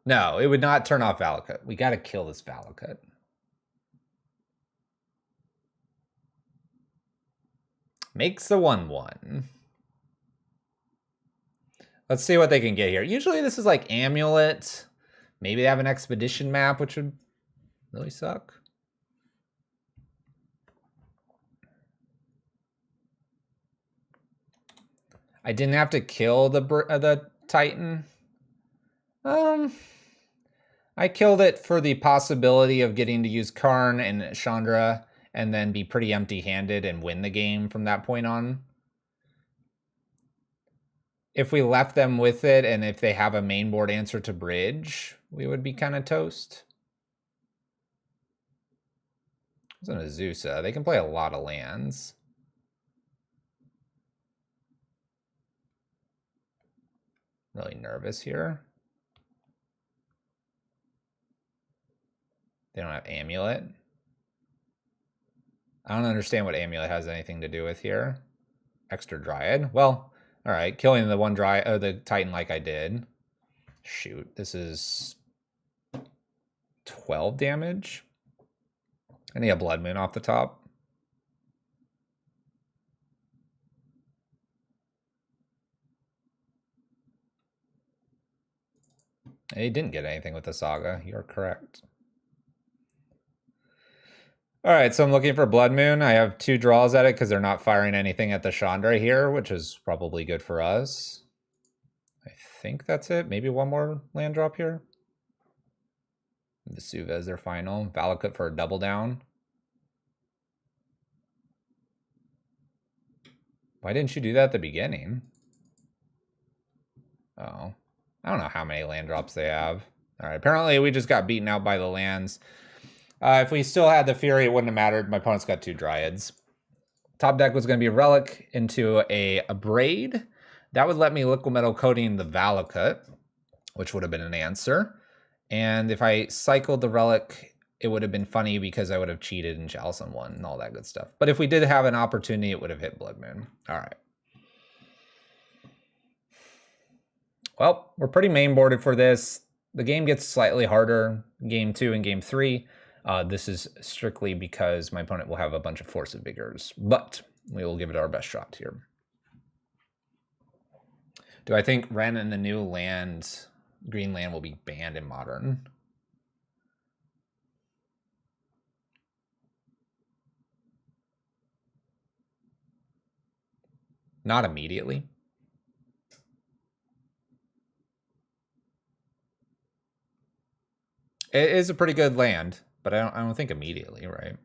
A: No, it would not turn off Valakut. We got to kill this Valakut. Makes the 1/1. Let's see what they can get here. Usually this is like Amulet. Maybe they have an Expedition map, which would really suck. I didn't have to kill the Titan. I killed it for the possibility of getting to use Karn and Chandra and then be pretty empty-handed and win the game from that point on. If we left them with it and if they have a main board answer to bridge, we would be kind of toast. It's an Azusa. They can play a lot of lands. Really nervous here. They don't have Amulet. I don't understand what Amulet has anything to do with here. Extra Dryad. Well, all right, killing the one the Titan like I did. Shoot, this is 12 damage. I need a Blood Moon off the top. He didn't get anything with the Saga. You're correct. All right, so I'm looking for Blood Moon. I have 2 draws at it because they're not firing anything at the Chandra here, which is probably good for us. I think that's it. Maybe one more land drop here. The Suva is their final. Valakut for a double down. Why didn't you do that at the beginning? Oh, I don't know how many land drops they have. All right, apparently we just got beaten out by the lands. If we still had the Fury, it wouldn't have mattered. My opponent's got 2 Dryads. Top deck was going to be a Relic into a Braid. That would let me Liquid Metal Coating the Valakut, which would have been an answer. And if I cycled the Relic, it would have been funny because I would have cheated and Chalice on 1 and all that good stuff. But if we did have an opportunity, it would have hit Blood Moon. All right. Well, we're pretty mainboarded for this. The game gets slightly harder, game 2 and game 3. This is strictly because my opponent will have a bunch of Force of Vigors, but we will give it our best shot here. Do I think Ren and the new land, green land, will be banned in Modern? Not immediately. It is a pretty good land, but I don't think immediately, right?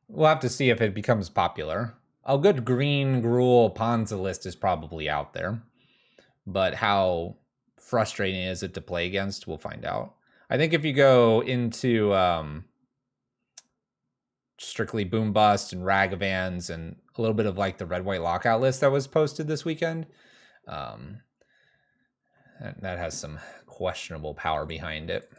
A: We'll have to see if it becomes popular. A good green Gruul Ponza list is probably out there, but how frustrating is it to play against, we'll find out. I think if you go into strictly Boom Bust and Ragavans and a little bit of like the Red-White Lockout list that was posted this weekend, that has some questionable power behind it.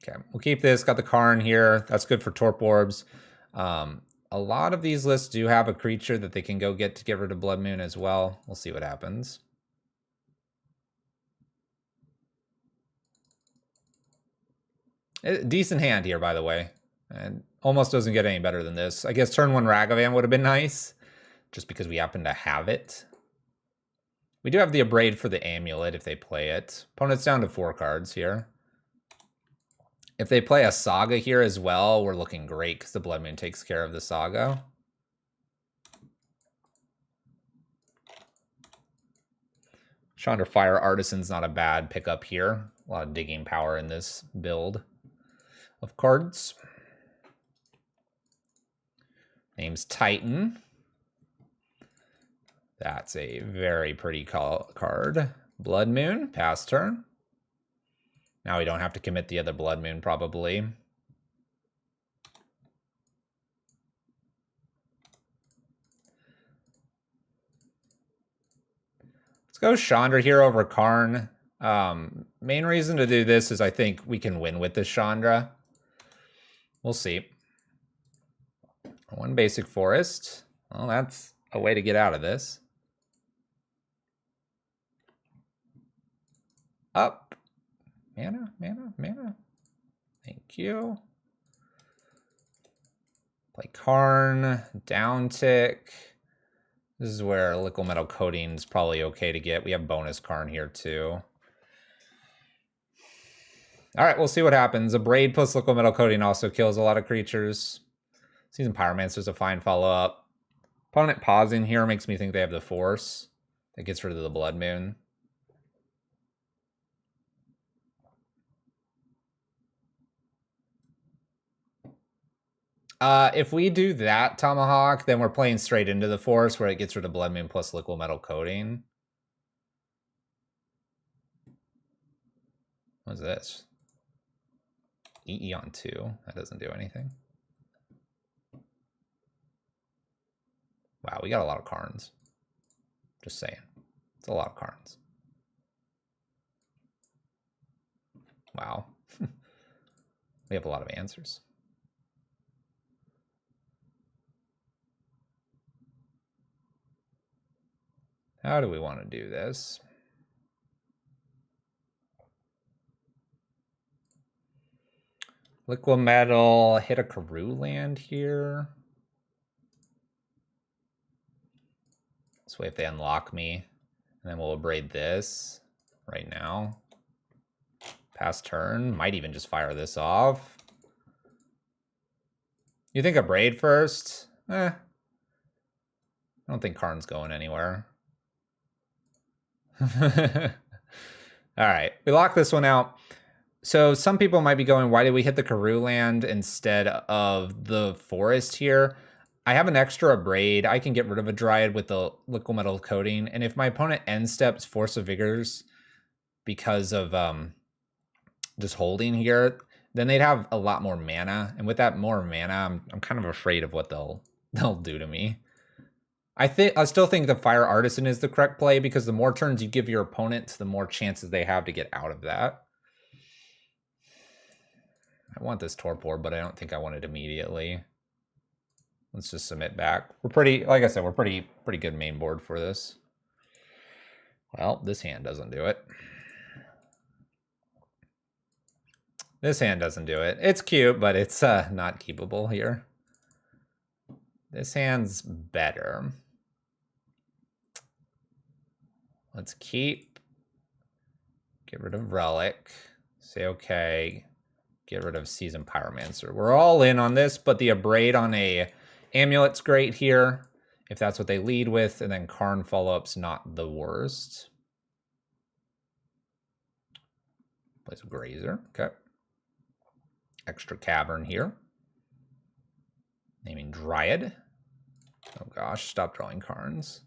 A: Okay, we'll keep this. Got the Karn here. That's good for Torp Orbs. A lot of these lists do have a creature that they can go get to get rid of Blood Moon as well. We'll see what happens. Decent hand here, by the way. And almost doesn't get any better than this. I guess turn 1 Ragavan would have been nice, just because we happen to have it. We do have the Abrade for the Amulet if they play it. Opponent's down to 4 cards here. If they play a Saga here as well, we're looking great because the Blood Moon takes care of the Saga. Chandra Fire Artisan's not a bad pickup here. A lot of digging power in this build of cards. Name's Titan. That's a very pretty card. Blood Moon, pass turn. Now we don't have to commit the other Blood Moon, probably. Let's go Chandra here over Karn. Main reason to do this is I think we can win with this Chandra. We'll see. 1 basic forest. Well, that's a way to get out of this. Up. Mana, mana, mana. Thank you. Play Karn, down tick. This is where liquid metal coating is probably okay to get. We have bonus Karn here too. All right, we'll see what happens. A Braid plus liquid metal coating also kills a lot of creatures. Season Pyromancer's a fine follow-up. Opponent pausing here makes me think they have the Force. That gets rid of the Blood Moon. If we do that Tomahawk, then we're playing straight into the Force where it gets rid of Blood Moon plus liquid metal coating. What's this? EE on 2. That doesn't do anything. Wow, we got a lot of Karns. Just saying. It's a lot of Karns. Wow. We have a lot of answers. How do we want to do this? Liquid metal, hit a Karoo land here. This way if they unlock me, and then we'll abrade this right now. Pass turn, might even just fire this off. You think abrade first? I don't think Karn's going anywhere. All right, we lock this one out. So some people might be going, why did we hit the Karoo land instead of the forest here? I have an extra abrade. I can get rid of a Dryad with the liquid metal coating. And if my opponent end steps Force of Vigors because of just holding here, then they'd have a lot more mana. And with that more mana, I'm kind of afraid of what they'll do to me. I still think the Fire Artisan is the correct play because the more turns you give your opponent, the more chances they have to get out of that. I want this Torpor, but I don't think I want it immediately. Let's just submit back. We're pretty, like I said, we're pretty good main board for this. Well, this hand doesn't do it. This hand doesn't do it. It's cute, but it's not keepable here. This hand's better. Let's keep. Get rid of Relic. Say okay. Get rid of Seasoned Pyromancer. We're all in on this, but the abrade on a Amulet's great here, if that's what they lead with, and then Karn follow-up's not the worst. Plays a Grazer, okay. Extra Cavern here. Naming Dryad. Oh gosh, stop drawing Karns.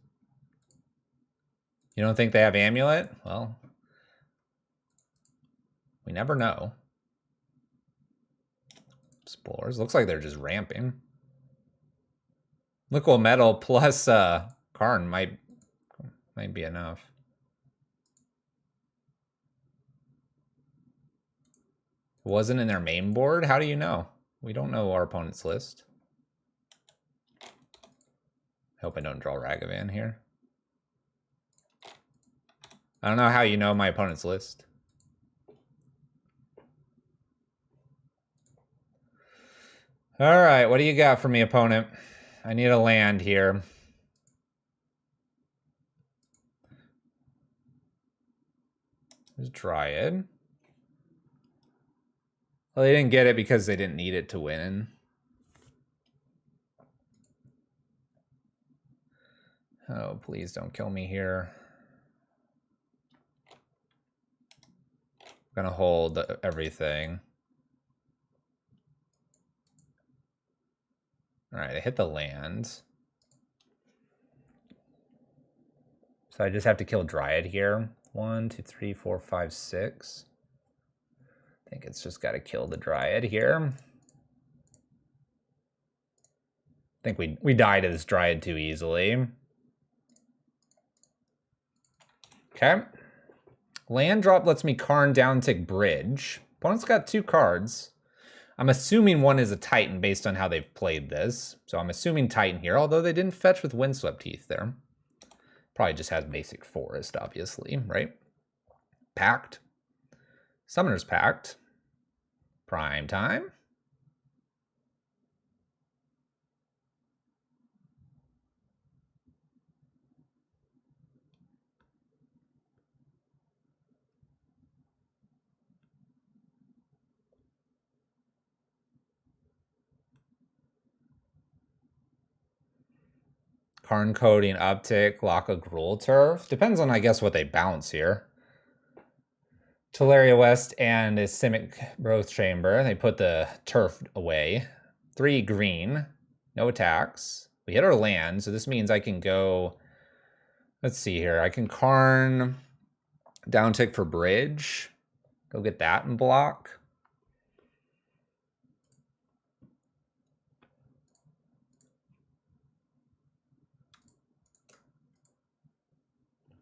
A: You don't think they have Amulet? Well, we never know. Spores. Looks like they're just ramping. Liquid metal plus Karn might be enough. Wasn't in their main board? How do you know? We don't know our opponent's list. I hope I don't draw Ragavan here. I don't know how you know my opponent's list. All right, what do you got for me, opponent? I need a land here. There's Dryad. Well, they didn't get it because they didn't need it to win. Oh, please don't kill me here. I'm gonna hold everything. All right, I hit the land. So I just have to kill Dryad here. 1, 2, 3, 4, 5, 6. I think it's just got to kill the Dryad here. I think we die to this Dryad too easily. Okay. Land drop lets me Karn down tick bridge. Opponent's got 2 cards. I'm assuming one is a Titan based on how they've played this. So I'm assuming Titan here, although they didn't fetch with Windswept Heath there. Probably just has basic forest, obviously, right? Packed. Summoner's Pact. Prime time. Karn coding uptick, Lukka Gruul Turf. Depends on, I guess, what they bounce here. Teleria West and a Simic Growth Chamber. They put the turf away. 3 green. No attacks. We hit our land, so this means I can go... Let's see here. I can Karn downtick for bridge. Go get that and block.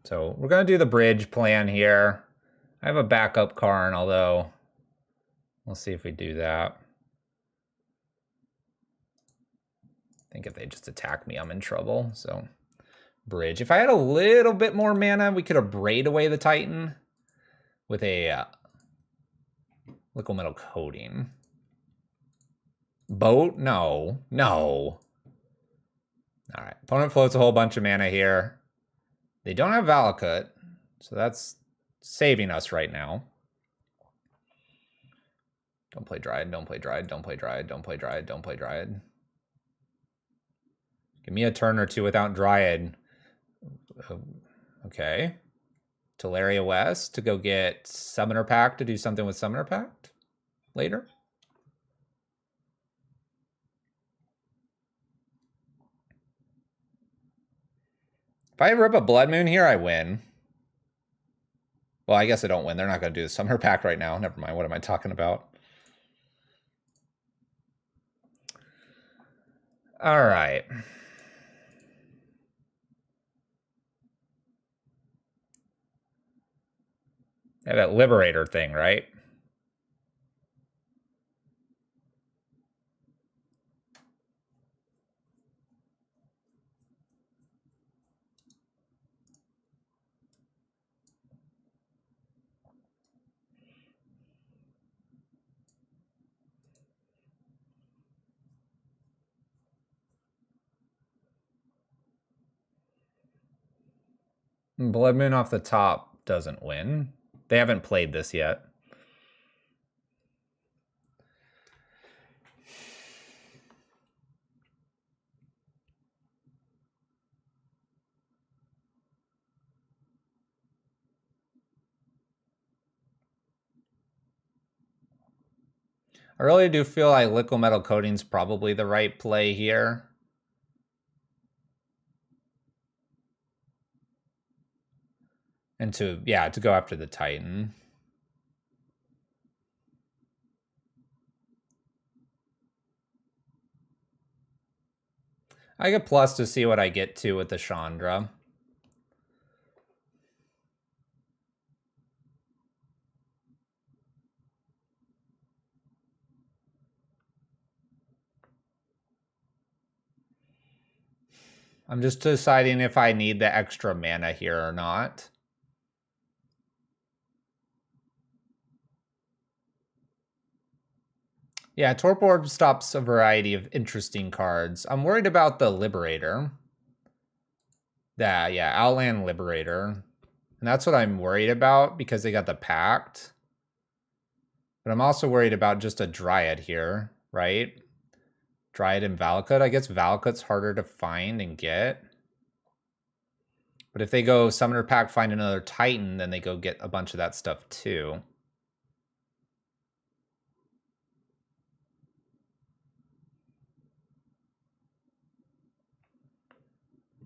A: So we're going to do the bridge plan here. I have a backup Karn, although we'll see if we do that. I think if they just attack me, I'm in trouble. So bridge. If I had a little bit more mana, we could have braid away the Titan with a liquid metal coating. Boat? No. No. All right. Opponent floats a whole bunch of mana here. They don't have Valakut, so that's saving us right now. Don't play Dryad, don't play Dryad, don't play Dryad, don't play Dryad, don't play Dryad. Give me a turn or two without Dryad. Okay. Teleria West to go get Summoner Pact to do something with Summoner Pact later. If I rip a Blood Moon here, I win. Well, I guess I don't win. They're not going to do the Summoner Pact right now. Never mind. What am I talking about? All right. I have that Liberator thing, right? Blood Moon off the top doesn't win. They haven't played this yet. I really do feel like liquid metal coating's probably the right play here. And to go after the Titan. I get plus to see what I get to with the Chandra. I'm just deciding if I need the extra mana here or not. Yeah, Torp Orb stops a variety of interesting cards. I'm worried about the Liberator. Yeah, Outland Liberator. And that's what I'm worried about because they got the Pact. But I'm also worried about just a Dryad here, right? Dryad and Valakut. I guess Valakut's harder to find and get. But if they go Summoner Pact, find another Titan, then they go get a bunch of that stuff too.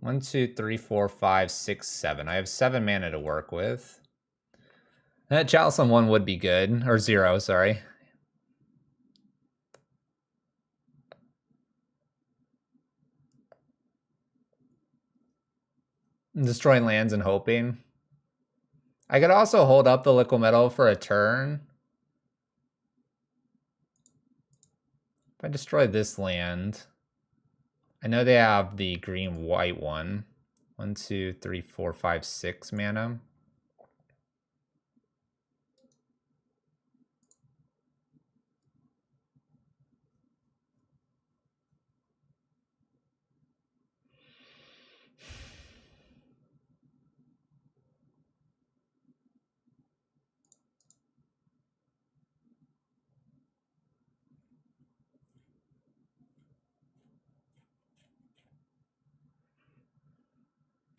A: One, two, three, four, five, six, seven. I have 7 mana to work with. That Chalice on 1 would be good. Or 0, sorry. Destroying lands and hoping. I could also hold up the liquid metal for a turn. If I destroy this land, I know they have the green-white one. 1, 2, 3, 4, 5, 6 mana.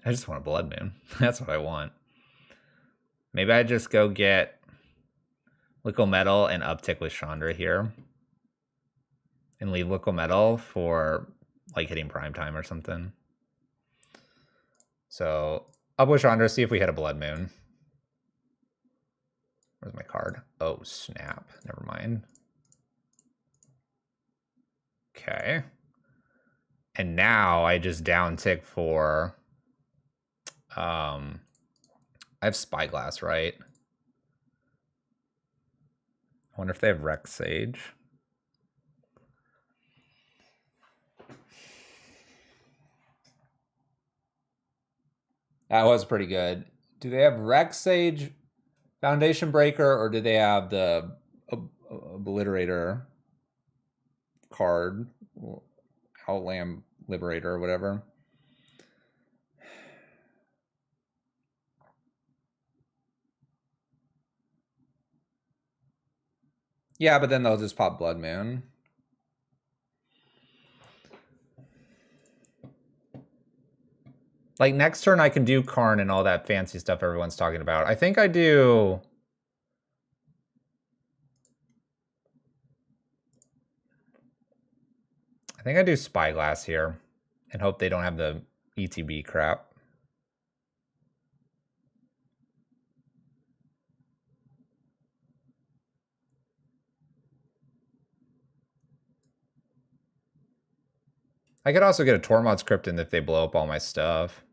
A: I just want a Blood Moon. That's what I want. Maybe I just go get Liquid Metal and uptick with Chandra here. And leave Liquid Metal for like hitting prime time or something. So up with Chandra, see if we hit a Blood Moon. Where's my card? Oh, snap. Never mind. Okay. And now I just down tick for... I have Spyglass, right? I wonder if they have Rex Sage. That was pretty good. Do they have Rex Sage, Foundation Breaker, or do they have the Obliterator card? Outland Liberator or whatever. Yeah, but then they'll just pop Blood Moon. Like next turn I can do Karn and all that fancy stuff everyone's talking about. I think I do... I think I do Spyglass here and hope they don't have the ETB crap. I could also get a Tormod's Crypton if they blow up all my stuff.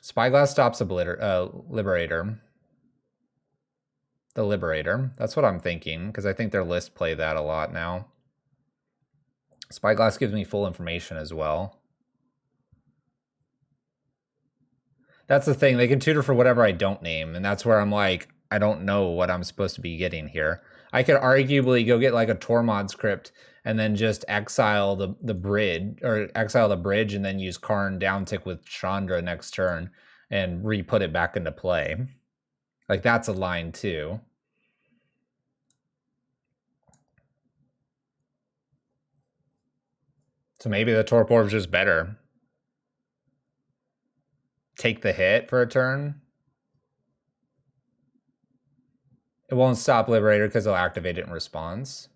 A: Spyglass stops Liberator. The Liberator. That's what I'm thinking, because I think their list play that a lot now. Spyglass gives me full information as well. That's the thing. They can tutor for whatever I don't name, and that's where I'm like, I don't know what I'm supposed to be getting here. I could arguably go get like a Tormod's Crypt and then just exile the bridge, or exile the bridge and then use Karn downtick with Chandra next turn and re-put it back into play. Like that's a line too. So maybe the Torpor is just better. Take the hit for a turn. It won't stop Liberator because it'll activate it in response.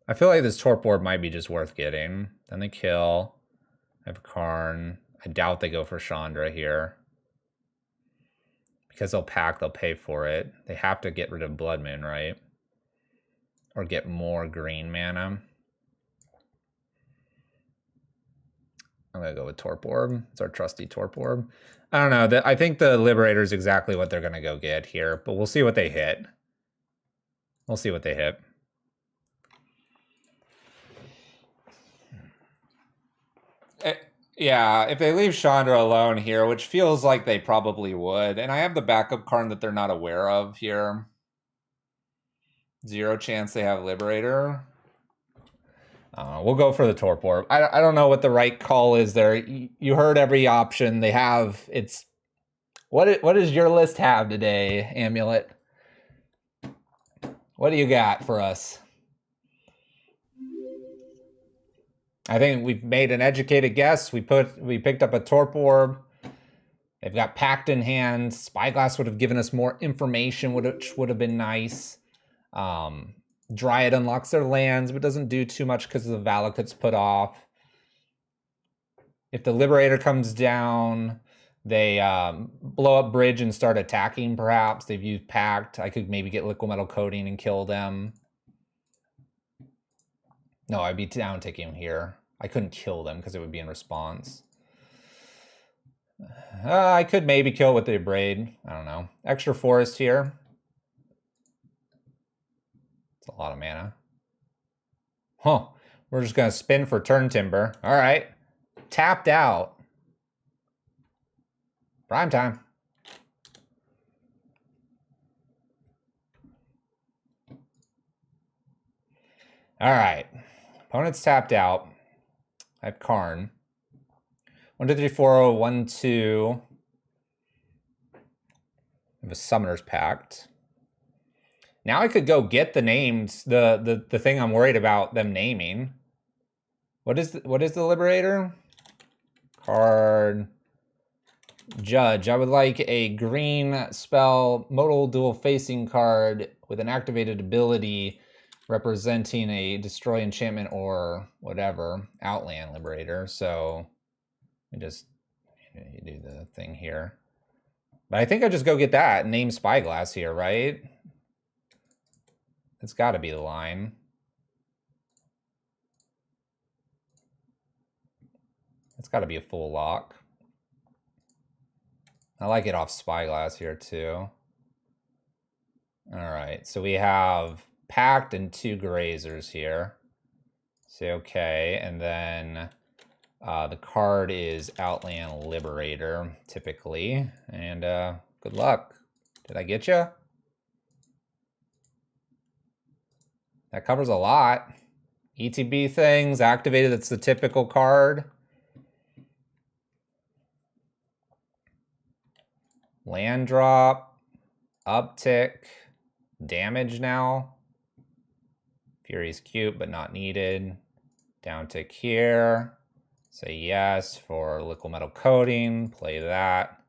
A: I feel like this Torpor might be just worth getting. Then they kill. I have Karn. I doubt they go for Chandra here. Because they'll pack, they'll pay for it. They have to get rid of Blood Moon, right? Or get more green mana. I'm going to go with Torpor. It's our trusty Torpor. I don't know. I think the Liberator is exactly what they're going to go get here. But we'll see what they hit. We'll see what they hit. Yeah, if they leave Chandra alone here, which feels like they probably would, and I have the backup card that they're not aware of here. 0 chance they have Liberator. We'll go for the Torpor. I don't know what the right call is there. You heard every option they have. It's what does your list have today, Amulet? What do you got for us? I think we've made an educated guess. We picked up a Torpor. They've got Pact in hand. Spyglass would have given us more information, which would have been nice. Dryad unlocks their lands, but doesn't do too much because the Valakut's put off. If the Liberator comes down, they blow up Bridge and start attacking, perhaps. They've used Pact. I could maybe get Liquid Metal Coating and kill them. No, I'd be down taking him here. I couldn't kill them because it would be in response. I could maybe kill with the Abrade. I don't know. Extra forest here. It's a lot of mana. Huh. We're just going to spin for turn timber. All right. Tapped out. Prime time. All right. Opponent's tapped out. I have Karn. 1, 2, 3, 4, 1, 2. I have a Summoner's Pact. Now I could go get the names, the thing I'm worried about them naming. What is the Liberator? Card. Judge. I would like a green spell, modal dual facing card with an activated ability representing a destroy enchantment or whatever, Outland Liberator. So I just do the thing here. But I think I just go get that, name Spyglass here, right? It's got to be the line. It's got to be a full lock. I like it off Spyglass here too. All right, so we have Pact and 2 Grazers here. Say okay, and then the card is Outland Liberator, typically. And good luck. Did I get you? That covers a lot. ETB things, activated, that's the typical card. Land drop, uptick, damage now. Fury's cute, but not needed. Down tick here. Say yes for liquid metal coating, play that.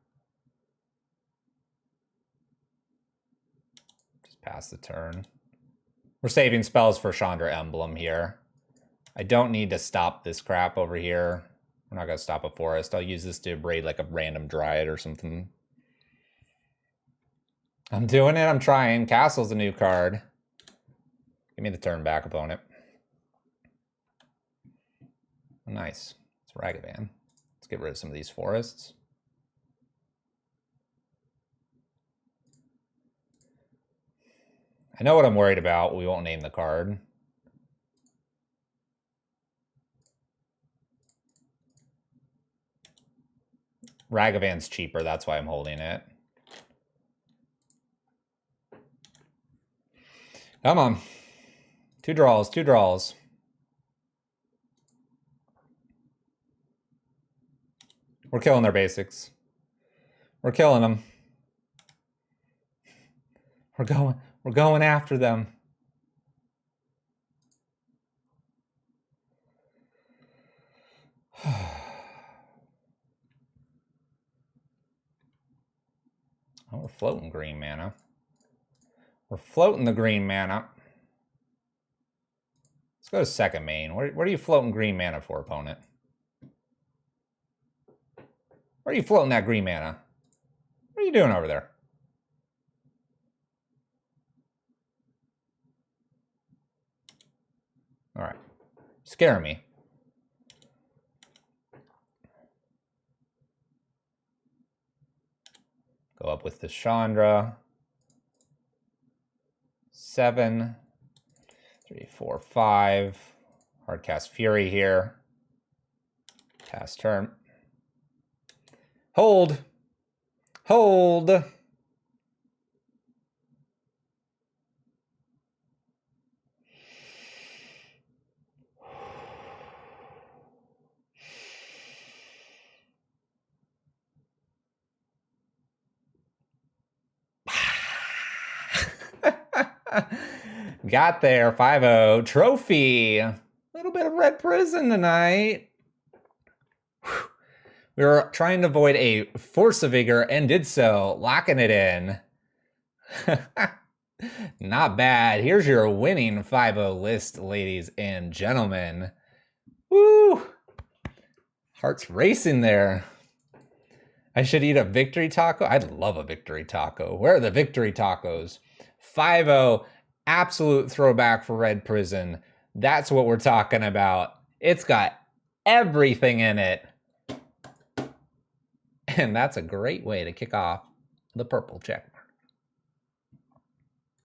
A: Just pass the turn. We're saving spells for Chandra Emblem here. I don't need to stop this crap over here. We're not going to stop a forest. I'll use this to braid like a random dryad or something. I'm doing it. I'm trying. Castle's a new card. Give me the turn back, opponent. Oh, nice. It's Ragavan. Let's get rid of some of these forests. I know what I'm worried about. We won't name the card. Ragavan's cheaper. That's why I'm holding it. Come on. 2 draws, 2 draws. We're killing their basics. We're killing them. We're going after them. Oh, we're floating green mana. We're floating the green mana. Let's go to second main. What are you floating green mana for, opponent? Where are you floating that green mana? What are you doing over there? All right. Scaring me. Go up with the Chandra. 7, 3, 4, 5. Hardcast Fury here. Pass turn. Hold. Hold. Got there, 5-0. Trophy. A little bit of red prison tonight. Whew. We were trying to avoid a Force of Vigor and did so, locking it in. Not bad. Here's your winning 5-0 list, ladies and gentlemen. Woo! Heart's racing there. I should eat a victory taco. I'd love a victory taco. Where are the victory tacos? 5-0, absolute throwback for Red Prison. That's what we're talking about. It's got everything in it. And that's a great way to kick off the purple check.